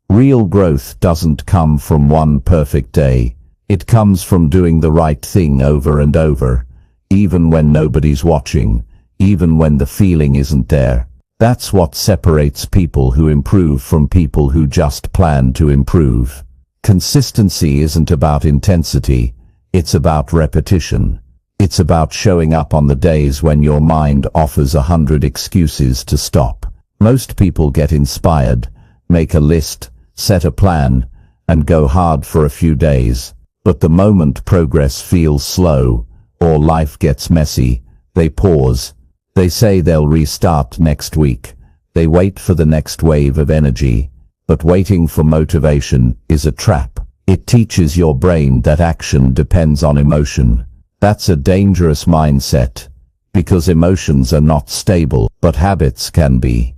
Real growth doesn't come from one perfect day. It comes from doing the right thing over and over, even when nobody's watching, even when the feeling isn't there. That's what separates people who improve from people who just plan to improve. Consistency isn't about intensity, it's about repetition. It's about showing up on the days when your mind offers 100 excuses to stop. Most people get inspired, make a list, set a plan, and go hard for a few days. But the moment progress feels slow, or life gets messy, they pause. They say they'll restart next week. They wait for the next wave of energy. But waiting for motivation is a trap. It teaches your brain that action depends on emotion. That's a dangerous mindset, because emotions are not stable, but habits can be.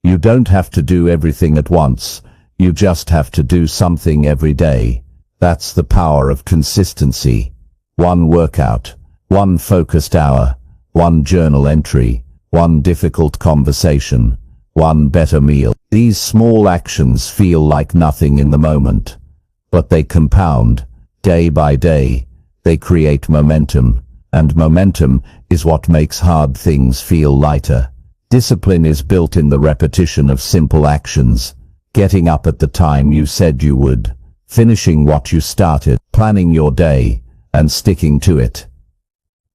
You don't have to do everything at once. You just have to do something every day. That's the power of consistency. One workout, one focused hour, one journal entry, one difficult conversation, one better meal. These small actions feel like nothing in the moment, but they compound, day by day. They create momentum, and momentum is what makes hard things feel lighter. Discipline is built in the repetition of simple actions. Getting up at the time you said you would, finishing what you started, planning your day, and sticking to it.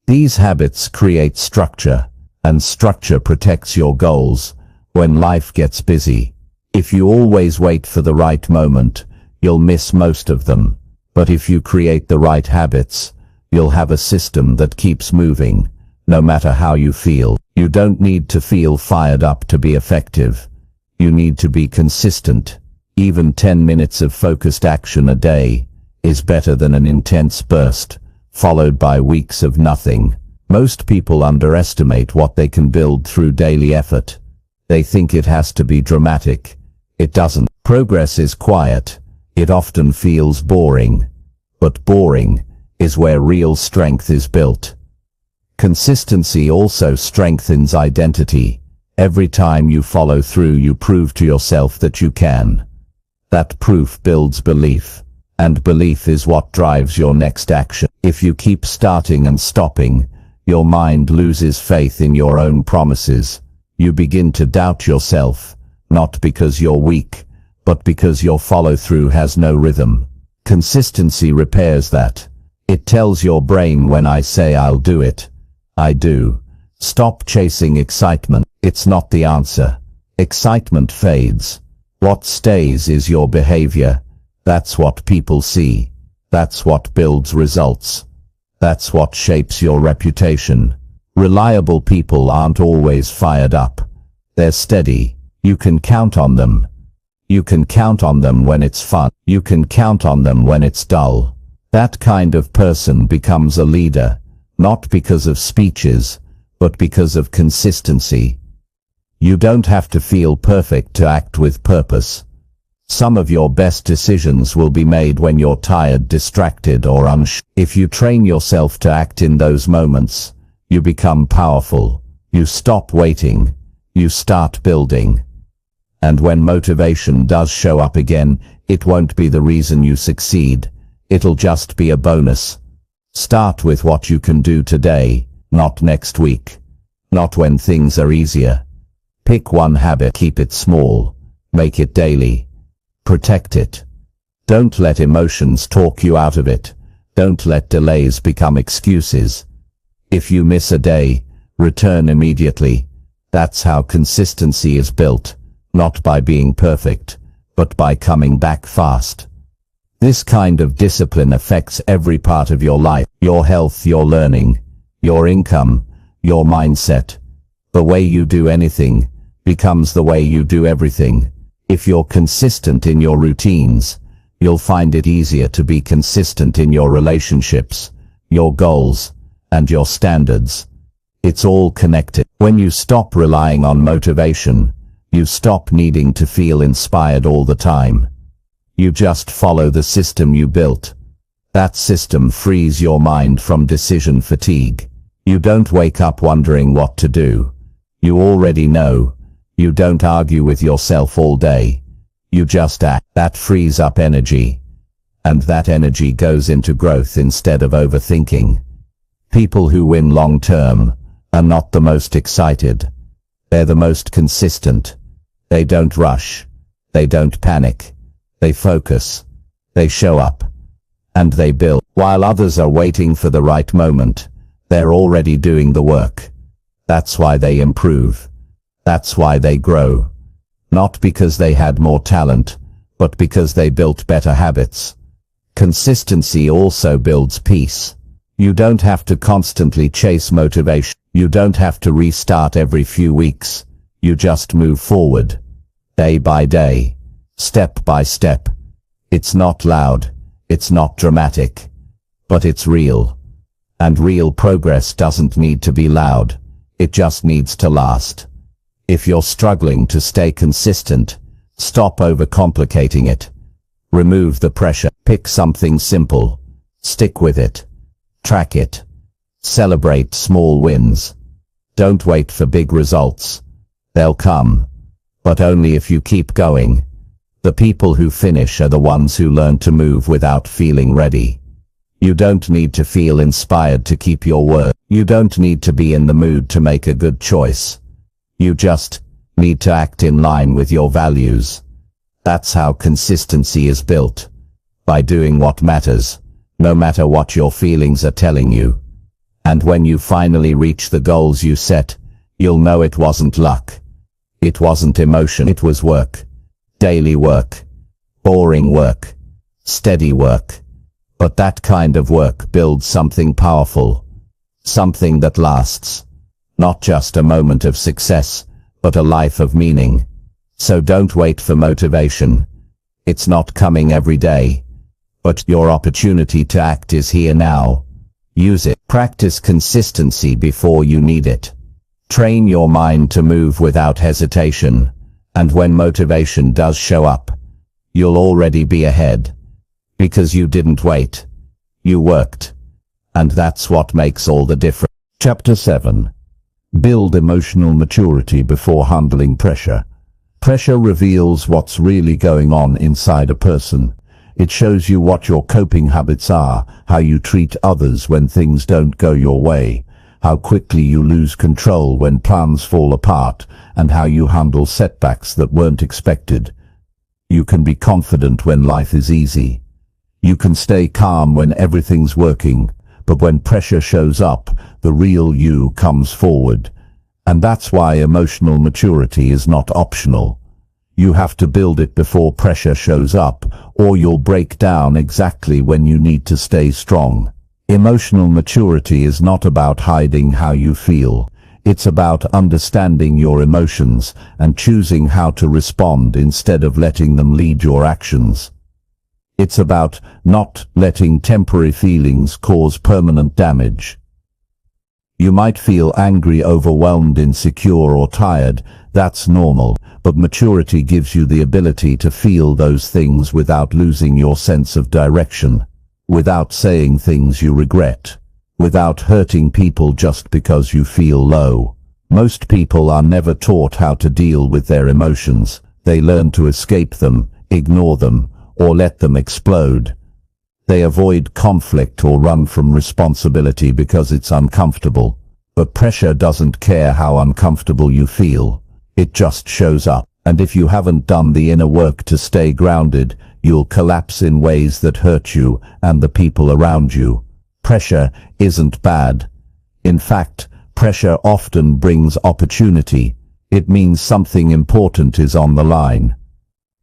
These habits create structure, and structure protects your goals when life gets busy. If you always wait for the right moment, you'll miss most of them. But if you create the right habits, you'll have a system that keeps moving, no matter how you feel. You don't need to feel fired up to be effective. You need to be consistent. Even 10 minutes of focused action a day is better than an intense burst, followed by weeks of nothing. Most people underestimate what they can build through daily effort. They think it has to be dramatic. It doesn't. Progress is quiet. It often feels boring. But boring is where real strength is built. Consistency also strengthens identity. Every time you follow through, you prove to yourself that you can. That proof builds belief, and belief is what drives your next action. If you keep starting and stopping, your mind loses faith in your own promises. You begin to doubt yourself, not because you're weak, but because your follow-through has no rhythm. Consistency repairs that. It tells your brain, when I say I'll do it, I do. Stop chasing excitement. It's not the answer. Excitement fades. What stays is your behavior. That's what people see. That's what builds results. That's what shapes your reputation. Reliable people aren't always fired up. They're steady. You can count on them. You can count on them when it's fun. You can count on them when it's dull. That kind of person becomes a leader, not because of speeches, but because of consistency. You don't have to feel perfect to act with purpose. Some of your best decisions will be made when you're tired, distracted, or unsure. If you train yourself to act in those moments, you become powerful. You stop waiting. You start building. And when motivation does show up again, it won't be the reason you succeed. It'll just be a bonus. Start with what you can do today, not next week. Not when things are easier. Pick one habit, keep it small. Make it daily. Protect it. Don't let emotions talk you out of it. Don't let delays become excuses. If you miss a day, return immediately. That's how consistency is built, not by being perfect, but by coming back fast. This kind of discipline affects every part of your life, your health, your learning, your income, your mindset. The way you do anything becomes the way you do everything. If you're consistent in your routines, you'll find it easier to be consistent in your relationships, your goals, and your standards. It's all connected. When you stop relying on motivation, you stop needing to feel inspired all the time. You just follow the system you built. That system frees your mind from decision fatigue. You don't wake up wondering what to do. You already know. You don't argue with yourself all day. You just act. That frees up energy. And that energy goes into growth instead of overthinking. People who win long term are not the most excited. They're the most consistent. They don't rush. They don't panic. They focus. They show up. And they build. While others are waiting for the right moment, they're already doing the work. That's why they improve. That's why they grow. Not because they had more talent, but because they built better habits. Consistency also builds peace. You don't have to constantly chase motivation. You don't have to restart every few weeks. You just move forward, day by day, step by step. It's not loud, it's not dramatic, but it's real. And real progress doesn't need to be loud, it just needs to last. If you're struggling to stay consistent, stop overcomplicating it. Remove the pressure. Pick something simple. Stick with it. Track it. Celebrate small wins. Don't wait for big results. They'll come, but only if you keep going. The people who finish are the ones who learn to move without feeling ready. You don't need to feel inspired to keep your word. You don't need to be in the mood to make a good choice. You just need to act in line with your values. That's how consistency is built. By doing what matters, no matter what your feelings are telling you. And when you finally reach the goals you set, you'll know it wasn't luck. It wasn't emotion. It was work. Daily work. Boring work. Steady work. But that kind of work builds something powerful. Something that lasts. Not just a moment of success, but a life of meaning. So don't wait for motivation. It's not coming every day. But your opportunity to act is here now. Use it. Practice consistency before you need it. Train your mind to move without hesitation, and when motivation does show up, you'll already be ahead. Because you didn't wait. You worked. And that's what makes all the difference. Chapter 7. Build emotional maturity before handling pressure. Pressure reveals what's really going on inside a person. It shows you what your coping habits are, how you treat others when things don't go your way, how quickly you lose control when plans fall apart, and how you handle setbacks that weren't expected. You can be confident when life is easy. You can stay calm when everything's working, but when pressure shows up, the real you comes forward. And that's why emotional maturity is not optional. You have to build it before pressure shows up, or you'll break down exactly when you need to stay strong. Emotional maturity is not about hiding how you feel. It's about understanding your emotions and choosing how to respond instead of letting them lead your actions. It's about not letting temporary feelings cause permanent damage. You might feel angry, overwhelmed, insecure, or tired. That's normal, but maturity gives you the ability to feel those things without losing your sense of direction, without saying things you regret, without hurting people just because you feel low. Most people are never taught how to deal with their emotions. They learn to escape them, ignore them, or let them explode. They avoid conflict or run from responsibility because it's uncomfortable. But pressure doesn't care how uncomfortable you feel. It just shows up. And if you haven't done the inner work to stay grounded, you'll collapse in ways that hurt you and the people around you. Pressure isn't bad. In fact, pressure often brings opportunity. It means something important is on the line.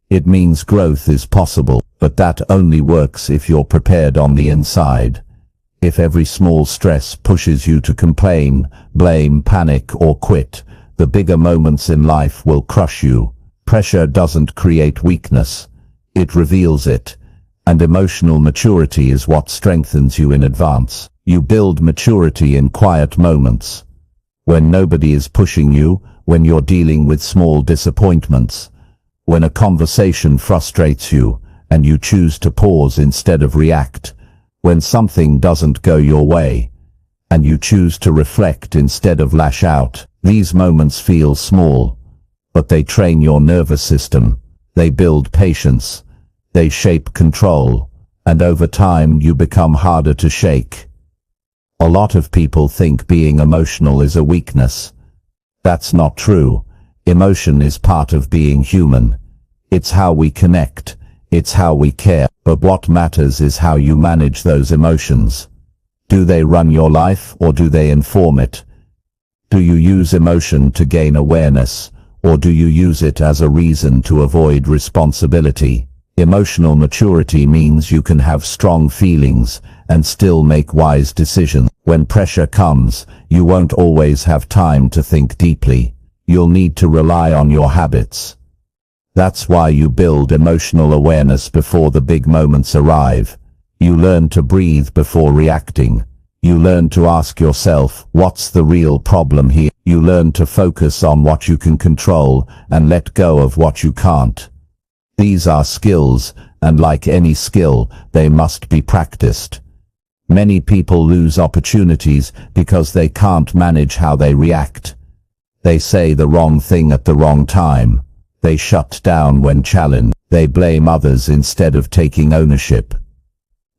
It means growth is possible, but that only works if you're prepared on the inside. If every small stress pushes you to complain, blame, panic, or quit, the bigger moments in life will crush you. Pressure doesn't create weakness. It reveals it. And emotional maturity is what strengthens you in advance. You build maturity in quiet moments. When nobody is pushing you, when you're dealing with small disappointments, when a conversation frustrates you, and you choose to pause instead of react, when something doesn't go your way, and you choose to reflect instead of lash out. These moments feel small, but they train your nervous system. They build patience. They shape control, and over time you become harder to shake. A lot of people think being emotional is a weakness. That's not true. Emotion is part of being human. It's how we connect. It's how we care. But what matters is how you manage those emotions. Do they run your life, or do they inform it? Do you use emotion to gain awareness, or do you use it as a reason to avoid responsibility? Emotional maturity means you can have strong feelings and still make wise decisions. When pressure comes, you won't always have time to think deeply. You'll need to rely on your habits. That's why you build emotional awareness before the big moments arrive. You learn to breathe before reacting. You learn to ask yourself, what's the real problem here? You learn to focus on what you can control and let go of what you can't. These are skills, and like any skill, they must be practiced. Many people lose opportunities because they can't manage how they react. They say the wrong thing at the wrong time. They shut down when challenged. They blame others instead of taking ownership.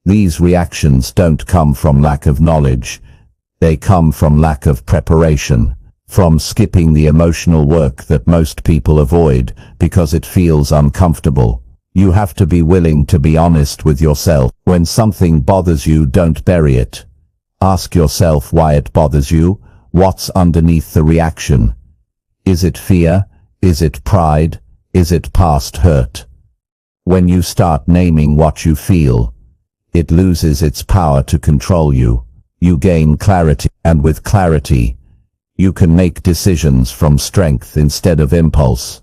These reactions don't come from lack of knowledge. They come from lack of preparation, from skipping the emotional work that most people avoid because it feels uncomfortable. You have to be willing to be honest with yourself. When something bothers you, don't bury it. Ask yourself why it bothers you. What's underneath the reaction? Is it fear? Is it pride? Is it past hurt? When you start naming what you feel, it loses its power to control you. You gain clarity, and with clarity, you can make decisions from strength instead of impulse.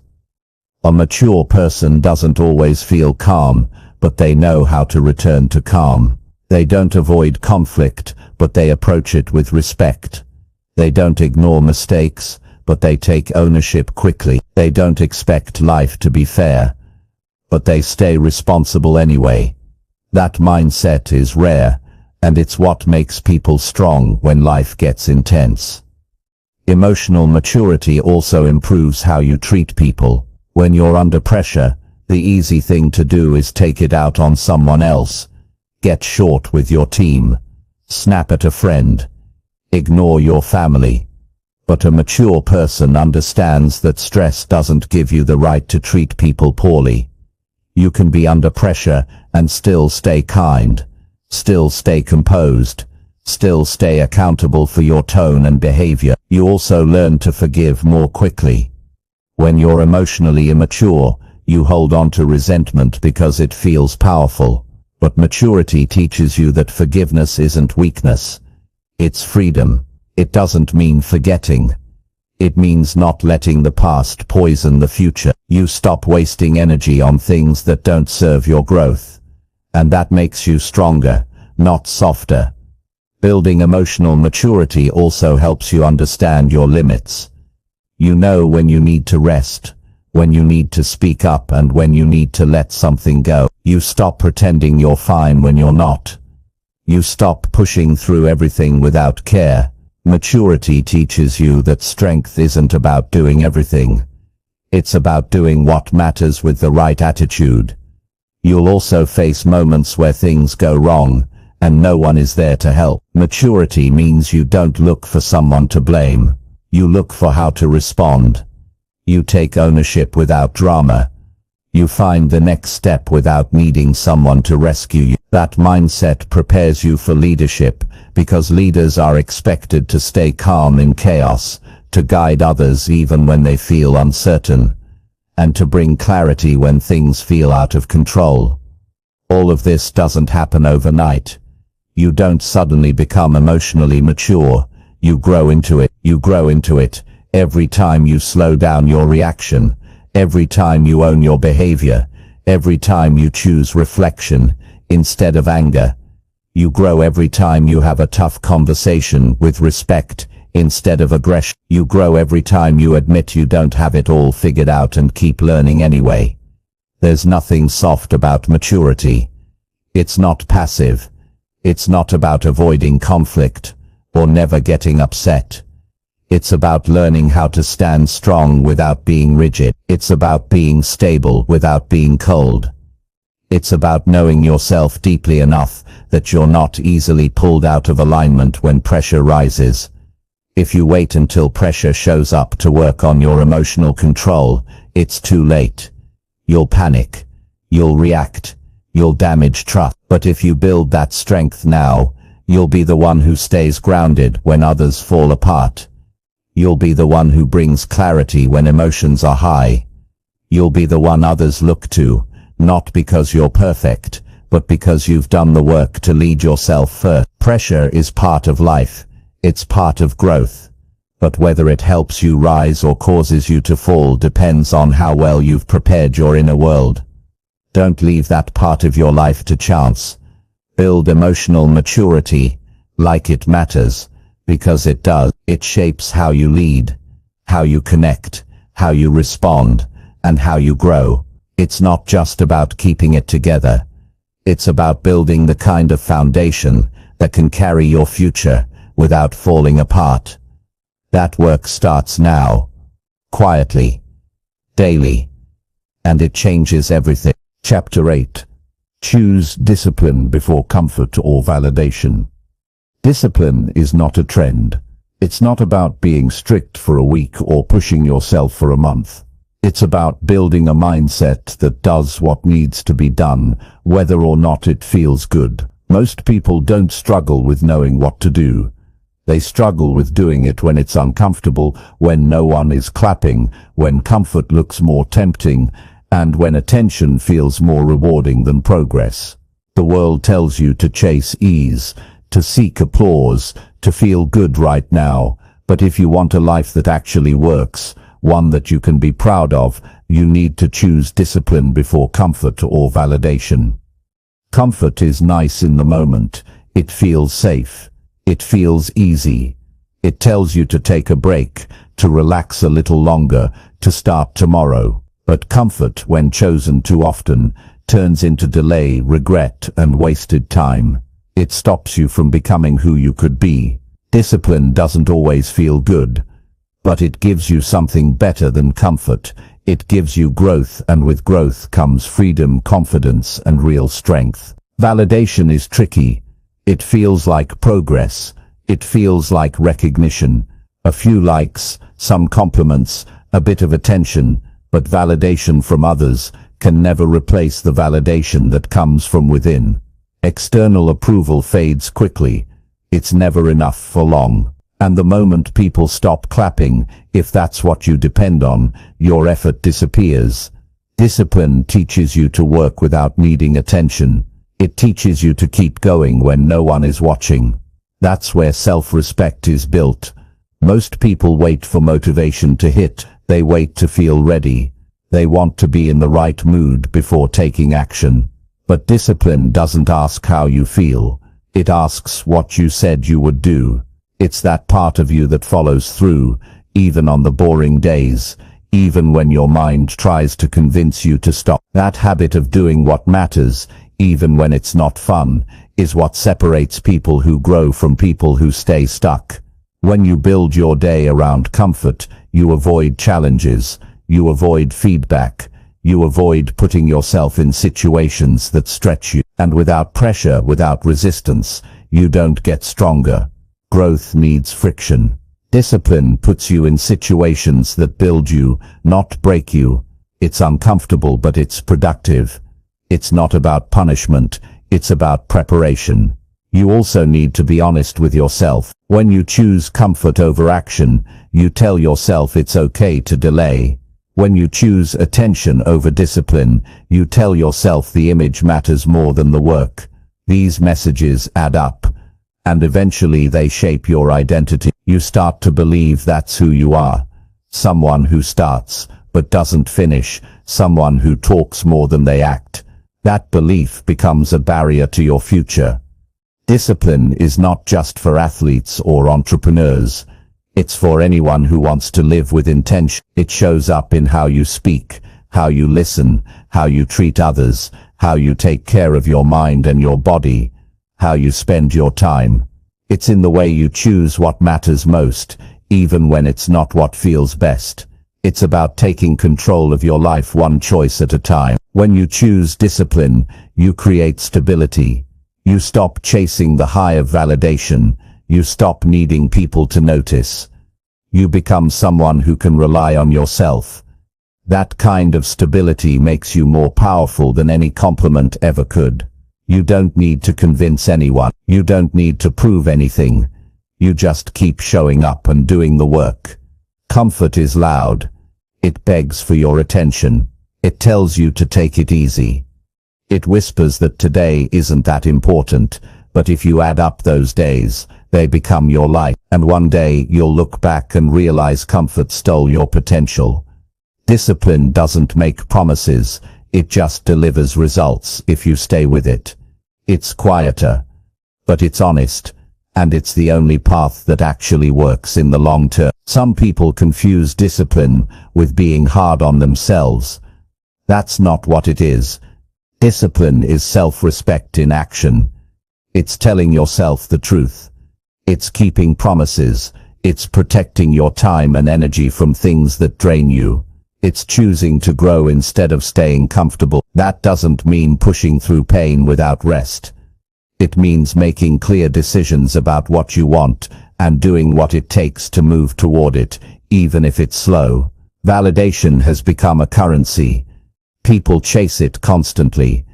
A mature person doesn't always feel calm, but they know how to return to calm. They don't avoid conflict, but they approach it with respect. They don't ignore mistakes, but they take ownership quickly. They don't expect life to be fair, but they stay responsible anyway. That mindset is rare, and it's what makes people strong when life gets intense. Emotional maturity also improves how you treat people. When you're under pressure, the easy thing to do is take it out on someone else. Get short with your team. Snap at a friend. Ignore your family. But a mature person understands that stress doesn't give you the right to treat people poorly. You can be under pressure and still stay kind, still stay composed, still stay accountable for your tone and behavior. You also learn to forgive more quickly. When you're emotionally immature, you hold on to resentment because it feels powerful. But maturity teaches you that forgiveness isn't weakness. It's freedom. It doesn't mean forgetting. It means not letting the past poison the future. You stop wasting energy on things that don't serve your growth. And that makes you stronger, not softer. Building emotional maturity also helps you understand your limits. You know when you need to rest, when you need to speak up, and when you need to let something go. You stop pretending you're fine when you're not. You stop pushing through everything without care. Maturity teaches you that strength isn't about doing everything. It's about doing what matters with the right attitude. You'll also face moments where things go wrong, and no one is there to help. Maturity means you don't look for someone to blame. You look for how to respond. You take ownership without drama. You find the next step without needing someone to rescue you. That mindset prepares you for leadership, because leaders are expected to stay calm in chaos, to guide others even when they feel uncertain, and to bring clarity when things feel out of control. All of this doesn't happen overnight. You don't suddenly become emotionally mature. You grow into it. You grow into it every time you slow down your reaction, every time you own your behavior, every time you choose reflection instead of anger. You grow every time you have a tough conversation with respect instead of aggression. You grow every time you admit you don't have it all figured out and keep learning anyway. There's nothing soft about maturity. It's not passive. It's not about avoiding conflict or never getting upset. It's about learning how to stand strong without being rigid. It's about being stable without being cold. It's about knowing yourself deeply enough that you're not easily pulled out of alignment when pressure rises. If you wait until pressure shows up to work on your emotional control, it's too late. You'll panic. You'll react. You'll damage trust. But if you build that strength now, you'll be the one who stays grounded when others fall apart. You'll be the one who brings clarity when emotions are high. You'll be the one others look to, Not because you're perfect, but because you've done the work to lead yourself first. Pressure is part of life. It's part of growth. But whether it helps you rise or causes you to fall depends on how well you've prepared your inner world. Don't leave that part of your life to chance. Build emotional maturity, like it matters, because it does. It shapes how you lead, how you connect, how you respond, and how you grow. It's not just about keeping it together. It's about building the kind of foundation that can carry your future without falling apart. That work starts now, quietly, daily, and it changes everything. Chapter 8. Choose discipline before comfort or validation. Discipline is not a trend. It's not about being strict for a week or pushing yourself for a month. It's about building a mindset that does what needs to be done, whether or not it feels good. Most people don't struggle with knowing what to do. They struggle with doing it when it's uncomfortable, when no one is clapping, when comfort looks more tempting, and when attention feels more rewarding than progress. The world tells you to chase ease, to seek applause, to feel good right now, but if you want a life that actually works, one that you can be proud of, you need to choose discipline before comfort or validation. Comfort is nice in the moment. It feels safe. It feels easy. It tells you to take a break, to relax a little longer, to start tomorrow. But comfort, when chosen too often, turns into delay, regret, and wasted time. It stops you from becoming who you could be. Discipline doesn't always feel good, but it gives you something better than comfort. It gives you growth, and with growth comes freedom, confidence, and real strength. Validation is tricky. It feels like progress. It feels like recognition. A few likes, some compliments, a bit of attention, but validation from others can never replace the validation that comes from within. External approval fades quickly. It's never enough for long. And the moment people stop clapping, if that's what you depend on, your effort disappears. Discipline teaches you to work without needing attention. It teaches you to keep going when no one is watching. That's where self-respect is built. Most people wait for motivation to hit. They wait to feel ready. They want to be in the right mood before taking action. But discipline doesn't ask how you feel. It asks what you said you would do. It's that part of you that follows through, even on the boring days, even when your mind tries to convince you to stop. That habit of doing what matters, even when it's not fun, is what separates people who grow from people who stay stuck. When you build your day around comfort, you avoid challenges, you avoid feedback, you avoid putting yourself in situations that stretch you. And without pressure, without resistance, you don't get stronger. Growth needs friction. Discipline puts you in situations that build you, not break you. It's uncomfortable, but it's productive. It's not about punishment, it's about preparation. You also need to be honest with yourself. When you choose comfort over action, you tell yourself it's okay to delay. When you choose attention over discipline, you tell yourself the image matters more than the work. These messages add up, and eventually they shape your identity. You start to believe that's who you are. Someone who starts, but doesn't finish. Someone who talks more than they act. That belief becomes a barrier to your future. Discipline is not just for athletes or entrepreneurs. It's for anyone who wants to live with intention. It shows up in how you speak, how you listen, how you treat others, how you take care of your mind and your body, how you spend your time. It's in the way you choose what matters most, even when it's not what feels best. It's about taking control of your life one choice at a time. When you choose discipline, you create stability. You stop chasing the high of validation. You stop needing people to notice. You become someone who can rely on yourself. That kind of stability makes you more powerful than any compliment ever could. You don't need to convince anyone. You don't need to prove anything. You just keep showing up and doing the work. Comfort is loud. It begs for your attention. It tells you to take it easy. It whispers that today isn't that important, but if you add up those days, they become your life. And one day you'll look back and realize comfort stole your potential. Discipline doesn't make promises, it just delivers results if you stay with it. It's quieter, but it's honest, and it's the only path that actually works in the long term. Some people confuse discipline with being hard on themselves. That's not what it is. Discipline is self-respect in action. It's telling yourself the truth. It's keeping promises. It's protecting your time and energy from things that drain you. It's choosing to grow instead of staying comfortable. That doesn't mean pushing through pain without rest. It means making clear decisions about what you want and doing what it takes to move toward it, even if it's slow. Validation has become a currency. People chase it constantly,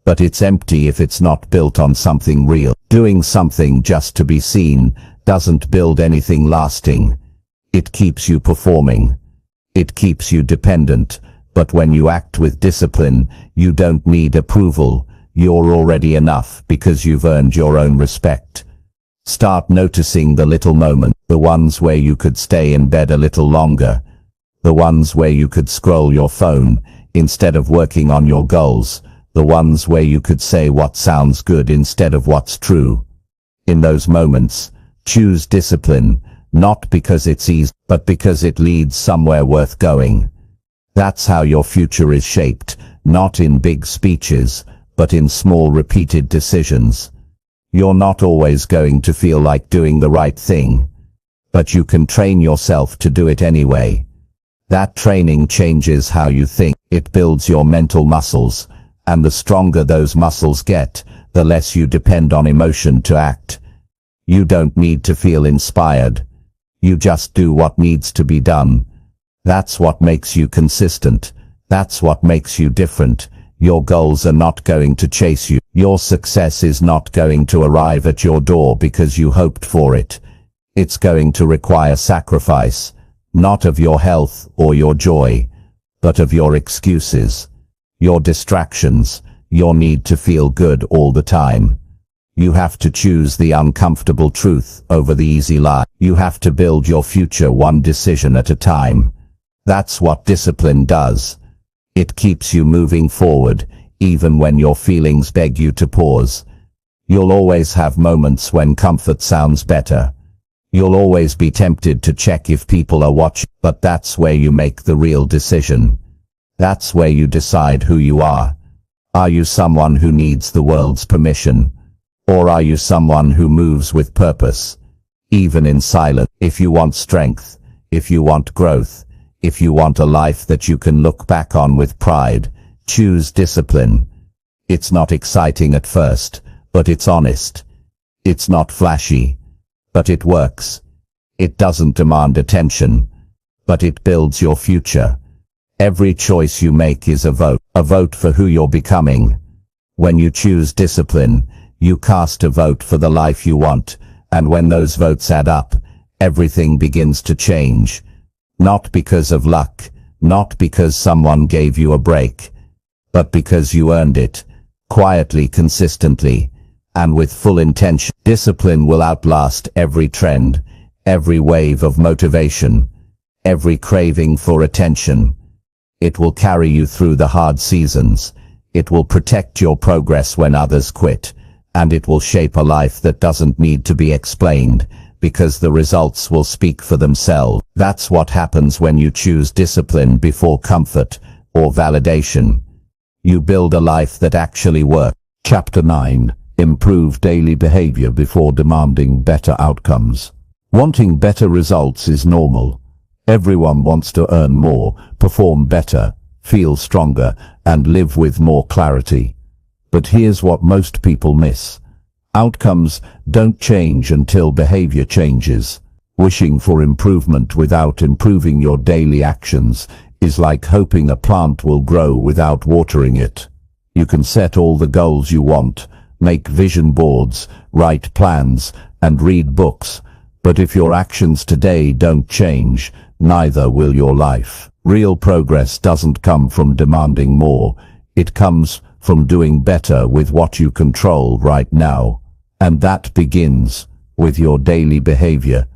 but it's empty if it's not built on something real. Doing something just to be seen doesn't build anything lasting. It keeps you performing. It keeps you dependent, but when you act with discipline, you don't need approval. You're already enough because you've earned your own respect. Start noticing the little moments, the ones where you could stay in bed a little longer, the ones where you could scroll your phone instead of working on your goals, the ones where you could say what sounds good instead of what's true. In those moments, choose discipline, not because it's easy, but because it leads somewhere worth going. That's how your future is shaped, not in big speeches, but in small repeated decisions. You're not always going to feel like doing the right thing, but you can train yourself to do it anyway. That training changes how you think. It builds your mental muscles, and the stronger those muscles get, the less you depend on emotion to act. You don't need to feel inspired. You just do what needs to be done. That's what makes you consistent. That's what makes you different. Your goals are not going to chase you. Your success is not going to arrive at your door because you hoped for it. It's going to require sacrifice, not of your health or your joy, but of your excuses, your distractions, your need to feel good all the time. You have to choose the uncomfortable truth over the easy lie. You have to build your future one decision at a time. That's what discipline does. It keeps you moving forward, even when your feelings beg you to pause. You'll always have moments when comfort sounds better. You'll always be tempted to check if people are watching, but that's where you make the real decision. That's where you decide who you are. Are you someone who needs the world's permission? Or are you someone who moves with purpose, even in silence? If you want strength, if you want growth, if you want a life that you can look back on with pride, choose discipline. It's not exciting at first, but it's honest. It's not flashy, but it works. It doesn't demand attention, but it builds your future. Every choice you make is a vote for who you're becoming. When you choose discipline, you cast a vote for the life you want, and when those votes add up, everything begins to change. Not because of luck, not because someone gave you a break, but because you earned it, quietly, consistently, and with full intention. Discipline will outlast every trend, every wave of motivation, every craving for attention. It will carry you through the hard seasons. It will protect your progress when others quit, and it will shape a life that doesn't need to be explained, because the results will speak for themselves. That's what happens when you choose discipline before comfort or validation. You build a life that actually works. Chapter 9. Improve daily behavior before demanding better outcomes. Wanting better results is normal. Everyone wants to earn more, perform better, feel stronger, and live with more clarity. But here's what most people miss. Outcomes don't change until behavior changes. Wishing for improvement without improving your daily actions is like hoping a plant will grow without watering it. You can set all the goals you want, make vision boards, write plans, and read books, but if your actions today don't change, neither will your life. Real progress doesn't come from demanding more. It comes from doing better with what you control right now. And that begins with your daily behavior.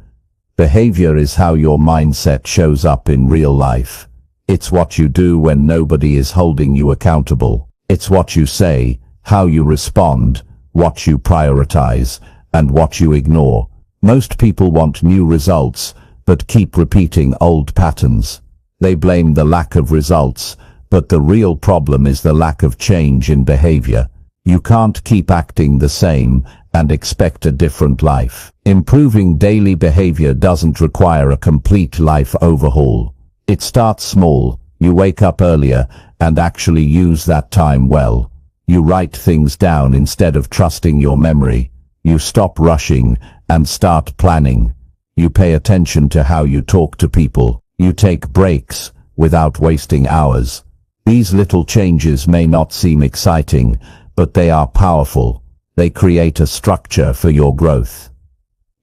Behavior is how your mindset shows up in real life. It's what you do when nobody is holding you accountable. It's what you say, how you respond, what you prioritize, and what you ignore. Most people want new results, but keep repeating old patterns. They blame the lack of results, but the real problem is the lack of change in behavior. You can't keep acting the same and expect a different life. Improving daily behavior doesn't require a complete life overhaul. It starts small. You wake up earlier and actually use that time well. You write things down instead of trusting your memory. You stop rushing and start planning. You pay attention to how you talk to people. You take breaks without wasting hours. These little changes may not seem exciting, but they are powerful. They create a structure for your growth.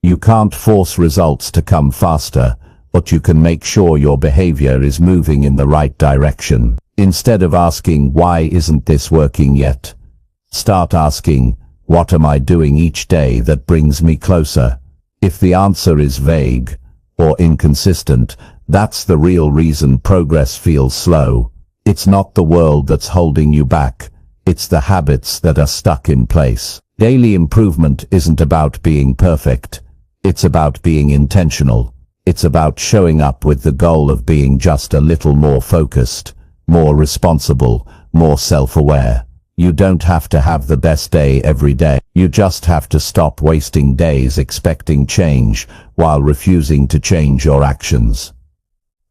You can't force results to come faster, but you can make sure your behavior is moving in the right direction. Instead of asking, "Why isn't this working yet?" start asking, "What am I doing each day that brings me closer?" If the answer is vague or inconsistent, that's the real reason progress feels slow. It's not the world that's holding you back. It's the habits that are stuck in place. Daily improvement isn't about being perfect. It's about being intentional. It's about showing up with the goal of being just a little more focused, more responsible, more self-aware. You don't have to have the best day every day. You just have to stop wasting days expecting change while refusing to change your actions.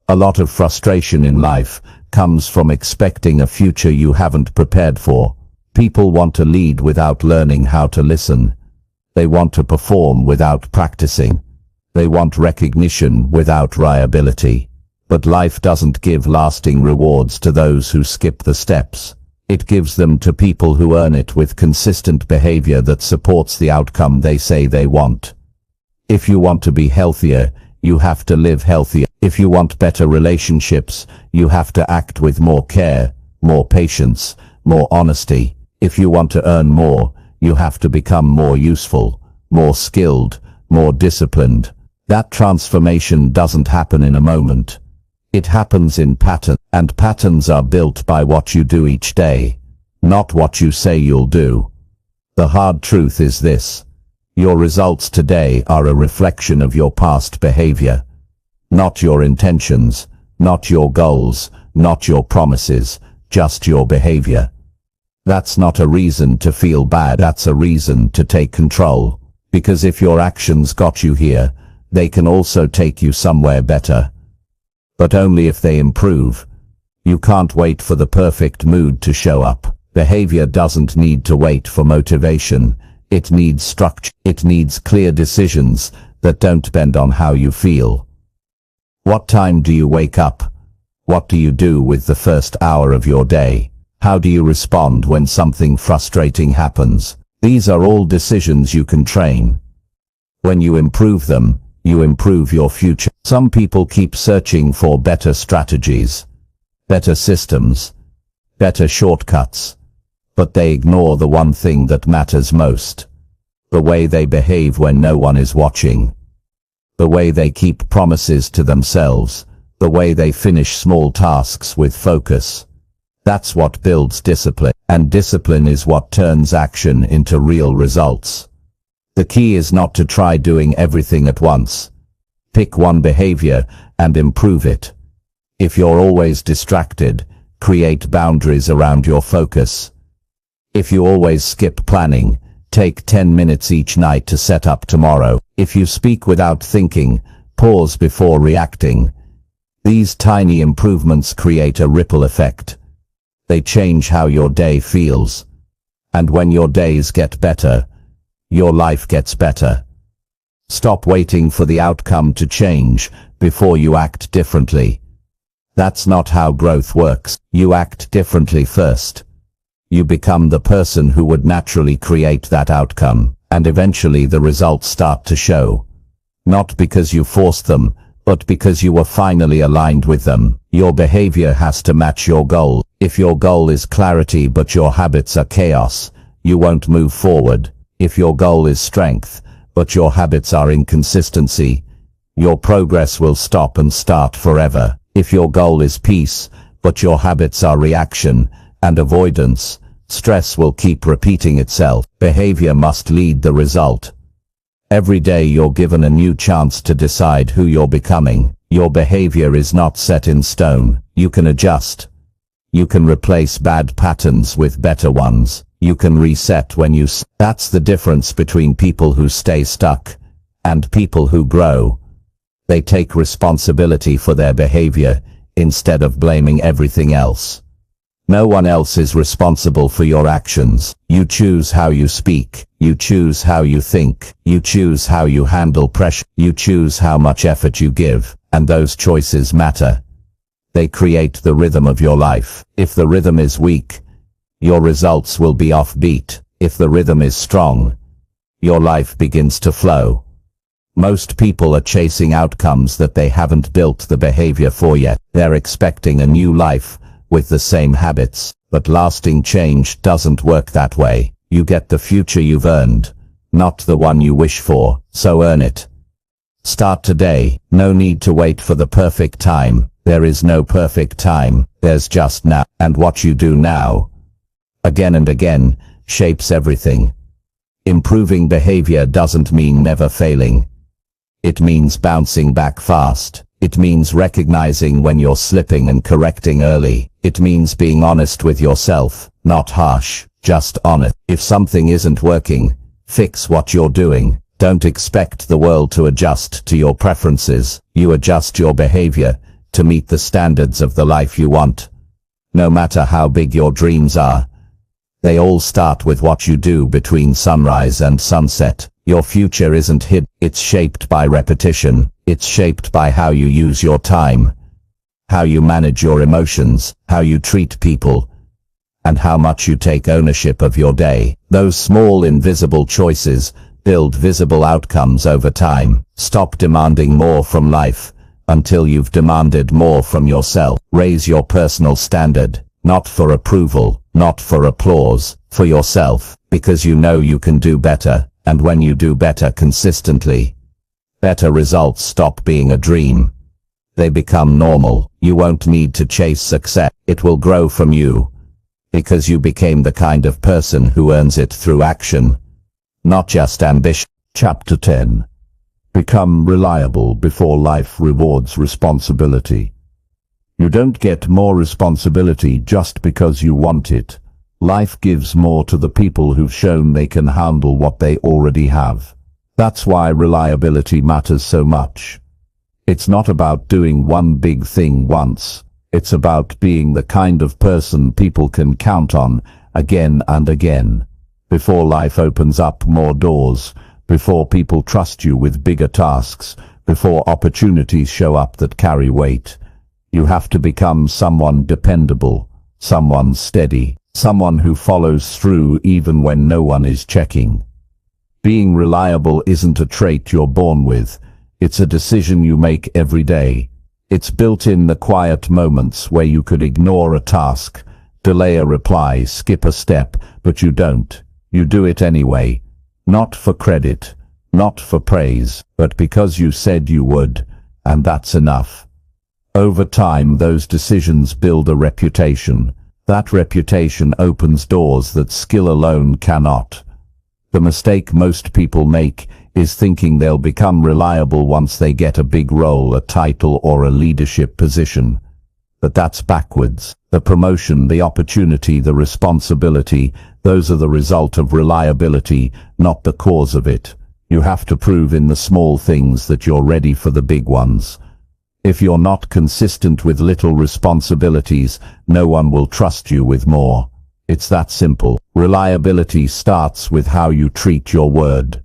A lot of frustration in life comes from expecting a future you haven't prepared for. People want to lead without learning how to listen. They want to perform without practicing. They want recognition without reliability. But life doesn't give lasting rewards to those who skip the steps. It gives them to people who earn it with consistent behavior that supports the outcome they say they want. If you want to be healthier, you have to live healthier. If you want better relationships, you have to act with more care, more patience, more honesty. If you want to earn more, you have to become more useful, more skilled, more disciplined. That transformation doesn't happen in a moment. It happens in patterns, and patterns are built by what you do each day, not what you say you'll do. The hard truth is this: your results today are a reflection of your past behavior. Not your intentions, not your goals, not your promises, just your behavior. That's not a reason to feel bad, that's a reason to take control. Because if your actions got you here, they can also take you somewhere better. But only if they improve. You can't wait for the perfect mood to show up. Behavior doesn't need to wait for motivation. It needs structure. It needs clear decisions that don't bend on how you feel. What time do you wake up? What do you do with the first hour of your day? How do you respond when something frustrating happens? These are all decisions you can train. When you improve them, you improve your future. Some people keep searching for better strategies, better systems, better shortcuts, but they ignore the one thing that matters most: the way they behave when no one is watching, the way they keep promises to themselves, the way they finish small tasks with focus. That's what builds discipline, and discipline is what turns action into real results. The key is not to try doing everything at once. Pick one behavior and improve it. If you're always distracted, create boundaries around your focus. If you always skip planning, take 10 minutes each night to set up tomorrow. If you speak without thinking, pause before reacting. These tiny improvements create a ripple effect. They change how your day feels. And when your days get better, your life gets better. Stop waiting for the outcome to change before you act differently. That's not how growth works. You act differently first. You become the person who would naturally create that outcome, and eventually the results start to show. Not because you forced them, but because you were finally aligned with them. Your behavior has to match your goal. If your goal is clarity but your habits are chaos, you won't move forward. If your goal is strength, but your habits are inconsistency, your progress will stop and start forever. If your goal is peace, but your habits are reaction and avoidance, stress will keep repeating itself. Behavior must lead the result. Every day you're given a new chance to decide who you're becoming. Your behavior is not set in stone. You can adjust. You can replace bad patterns with better ones. You can reset when you That's the difference between people who stay stuck and people who grow. They take responsibility for their behavior instead of blaming everything else. No one else is responsible for your actions. You choose how you speak. You choose how you think. You choose how you handle pressure. You choose how much effort you give. And those choices matter. They create the rhythm of your life. If the rhythm is weak, your results will be offbeat. If the rhythm is strong, your life begins to flow. Most people are chasing outcomes that they haven't built the behavior for yet. They're expecting a new life with the same habits, but lasting change doesn't work that way. You get the future you've earned, not the one you wish for, so earn it. Start today. No need to wait for the perfect time. There is no perfect time, there's just now. And what you do now, again and again, shapes everything. Improving behavior doesn't mean never failing. It means bouncing back fast. It means recognizing when you're slipping and correcting early. It means being honest with yourself, not harsh, just honest. If something isn't working, fix what you're doing. Don't expect the world to adjust to your preferences. You adjust your behavior to meet the standards of the life you want. No matter how big your dreams are, they all start with what you do between sunrise and sunset. Your future isn't hidden. It's shaped by repetition. It's shaped by how you use your time, how you manage your emotions, how you treat people, and how much you take ownership of your day. Those small invisible choices build visible outcomes over time. Stop demanding more from life until you've demanded more from yourself. Raise your personal standard, not for approval, not for applause, for yourself, because you know you can do better. And when you do better consistently, better results stop being a dream. They become normal. You won't need to chase success. It will grow from you, because you became the kind of person who earns it through action, not just ambition. Chapter 10. Become reliable before life rewards responsibility. You don't get more responsibility just because you want it. Life gives more to the people who've shown they can handle what they already have. That's why reliability matters so much. It's not about doing one big thing once. It's about being the kind of person people can count on again and again. Before life opens up more doors, before people trust you with bigger tasks, before opportunities show up that carry weight, you have to become someone dependable, someone steady, someone who follows through even when no one is checking. Being reliable isn't a trait you're born with. It's a decision you make every day. It's built in the quiet moments where you could ignore a task, delay a reply, skip a step, but you don't. You do it anyway. Not for credit, not for praise, but because you said you would, and that's enough. Over time, those decisions build a reputation. That reputation opens doors that skill alone cannot. The mistake most people make is thinking they'll become reliable once they get a big role, a title, or a leadership position. But that's backwards. The promotion, the opportunity, the responsibility, those are the result of reliability, not the cause of it. You have to prove in the small things that you're ready for the big ones. If you're not consistent with little responsibilities, no one will trust you with more. It's that simple. Reliability starts with how you treat your word.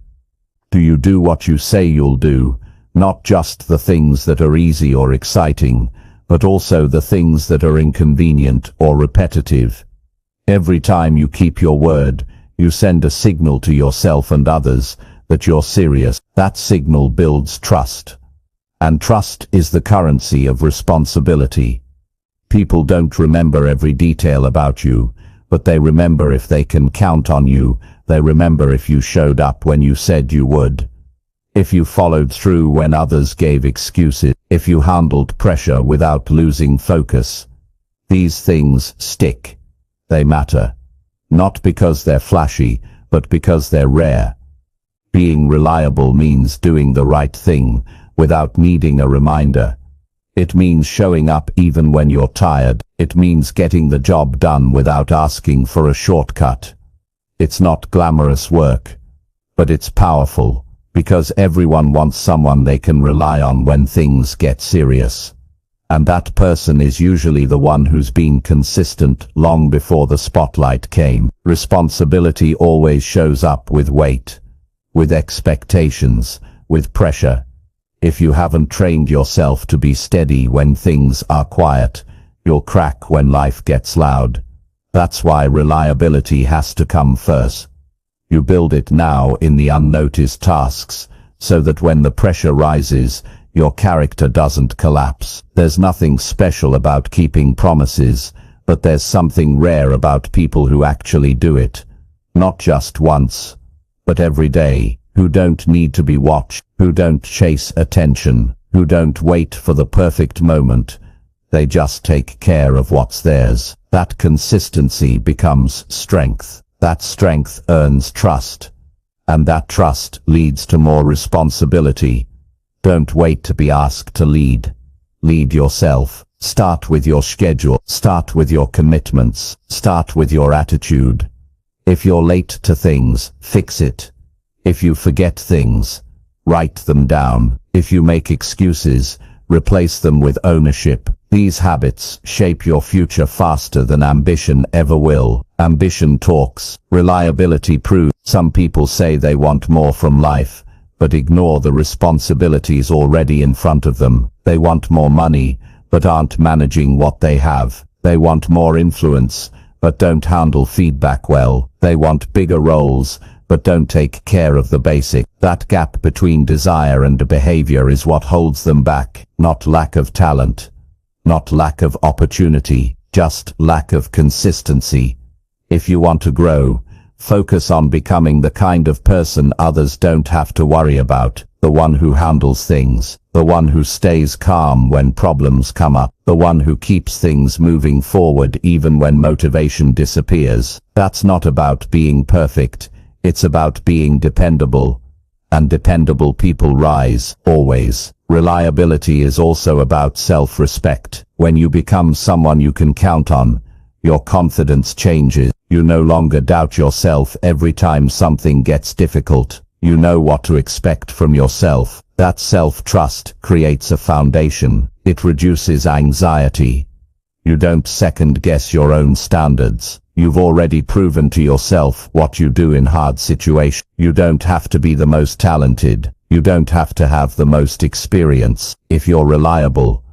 Do you do what you say you'll do? Not just the things that are easy or exciting, but also the things that are inconvenient or repetitive. Every time you keep your word, you send a signal to yourself and others that you're serious. That signal builds trust. And trust is the currency of responsibility. People don't remember every detail about you, but they remember if they can count on you. They remember if you showed up when you said you would. If you followed through when others gave excuses. If you handled pressure without losing focus. These things stick. They matter. Not because they're flashy, but because they're rare. Being reliable means doing the right thing without needing a reminder. It means showing up even when you're tired. It means getting the job done without asking for a shortcut. It's not glamorous work, but it's powerful, because everyone wants someone they can rely on when things get serious. And that person is usually the one who's been consistent long before the spotlight came. Responsibility always shows up with weight, with expectations, with pressure. If you haven't trained yourself to be steady when things are quiet, you'll crack when life gets loud. That's why reliability has to come first. You build it now in the unnoticed tasks, so that when the pressure rises, your character doesn't collapse. There's nothing special about keeping promises, but there's something rare about people who actually do it. Not just once, but every day. Who don't need to be watched, who don't chase attention, who don't wait for the perfect moment. They just take care of what's theirs. That consistency becomes strength. That strength earns trust. And that trust leads to more responsibility. Don't wait to be asked to lead. Lead yourself. Start with your schedule. Start with your commitments. Start with your attitude. If you're late to things, fix it. If you forget things, write them down. If you make excuses, replace them with ownership. These habits shape your future faster than ambition ever will. Ambition talks, reliability proves. Some people say they want more from life, but ignore the responsibilities already in front of them. They want more money, but aren't managing what they have. They want more influence, but don't handle feedback well. They want bigger roles, but don't take care of the basic. That gap between desire and behavior is what holds them back, not lack of talent, not lack of opportunity, just lack of consistency. If you want to grow, focus on becoming the kind of person others don't have to worry about, the one who handles things, the one who stays calm when problems come up, the one who keeps things moving forward even when motivation disappears. That's not about being perfect. It's about being dependable, and dependable people rise, always. Reliability is also about self-respect. When you become someone you can count on, your confidence changes. You no longer doubt yourself every time something gets difficult. You know what to expect from yourself. That self-trust creates a foundation. It reduces anxiety. You don't second-guess your own standards. You've already proven to yourself what you do in hard situations. You don't have to be the most talented. You don't have to have the most experience. If you're reliable,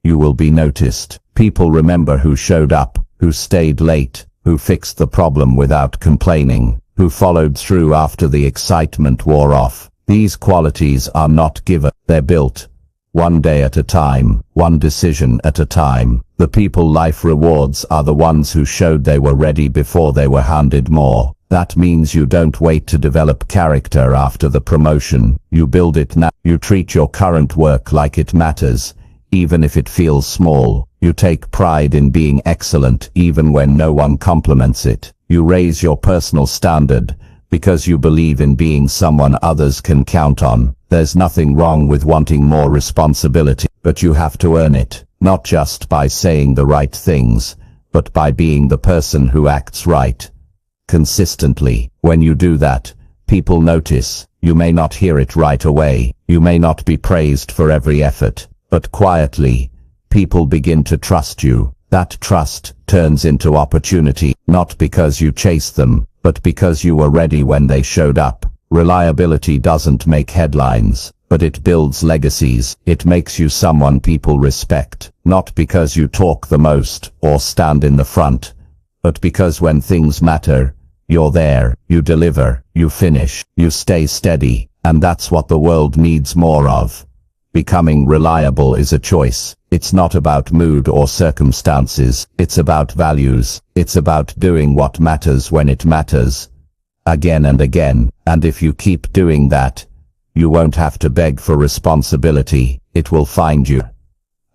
you will be noticed. People remember who showed up, who stayed late, who fixed the problem without complaining, who followed through after the excitement wore off. These qualities are not given. They're built. One day at a time, one decision at a time. The people life rewards are the ones who showed they were ready before they were handed more. That means you don't wait to develop character after the promotion. You build it now. You treat your current work like it matters, even if it feels small. You take pride in being excellent even when no one compliments it. You raise your personal standard because you believe in being someone others can count on. There's nothing wrong with wanting more responsibility, but you have to earn it, not just by saying the right things, but by being the person who acts right. Consistently. When you do that, people notice. You may not hear it right away. You may not be praised for every effort, but quietly, people begin to trust you. That trust turns into opportunity, not because you chased them, but because you were ready when they showed up. Reliability doesn't make headlines, but it builds legacies. It makes you someone people respect, not because you talk the most or stand in the front, but because when things matter, you're there, you deliver, you finish, you stay steady, and that's what the world needs more of. Becoming reliable is a choice. It's not about mood or circumstances. It's about values. It's about doing what matters when it matters. Again and again. And if you keep doing that, you won't have to beg for responsibility. It will find you.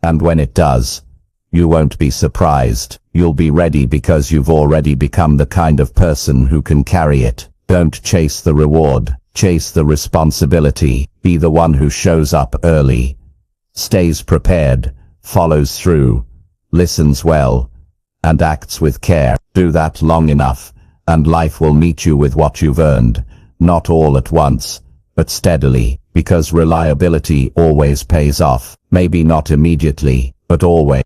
And when it does, you won't be surprised. You'll be ready because you've already become the kind of person who can carry it. Don't chase the reward. Chase the responsibility. Be the one who shows up early, stays prepared, follows through, listens well, and acts with care. Do that long enough, and life will meet you with what you've earned, not all at once, but steadily, because reliability always pays off. Maybe not immediately, but always.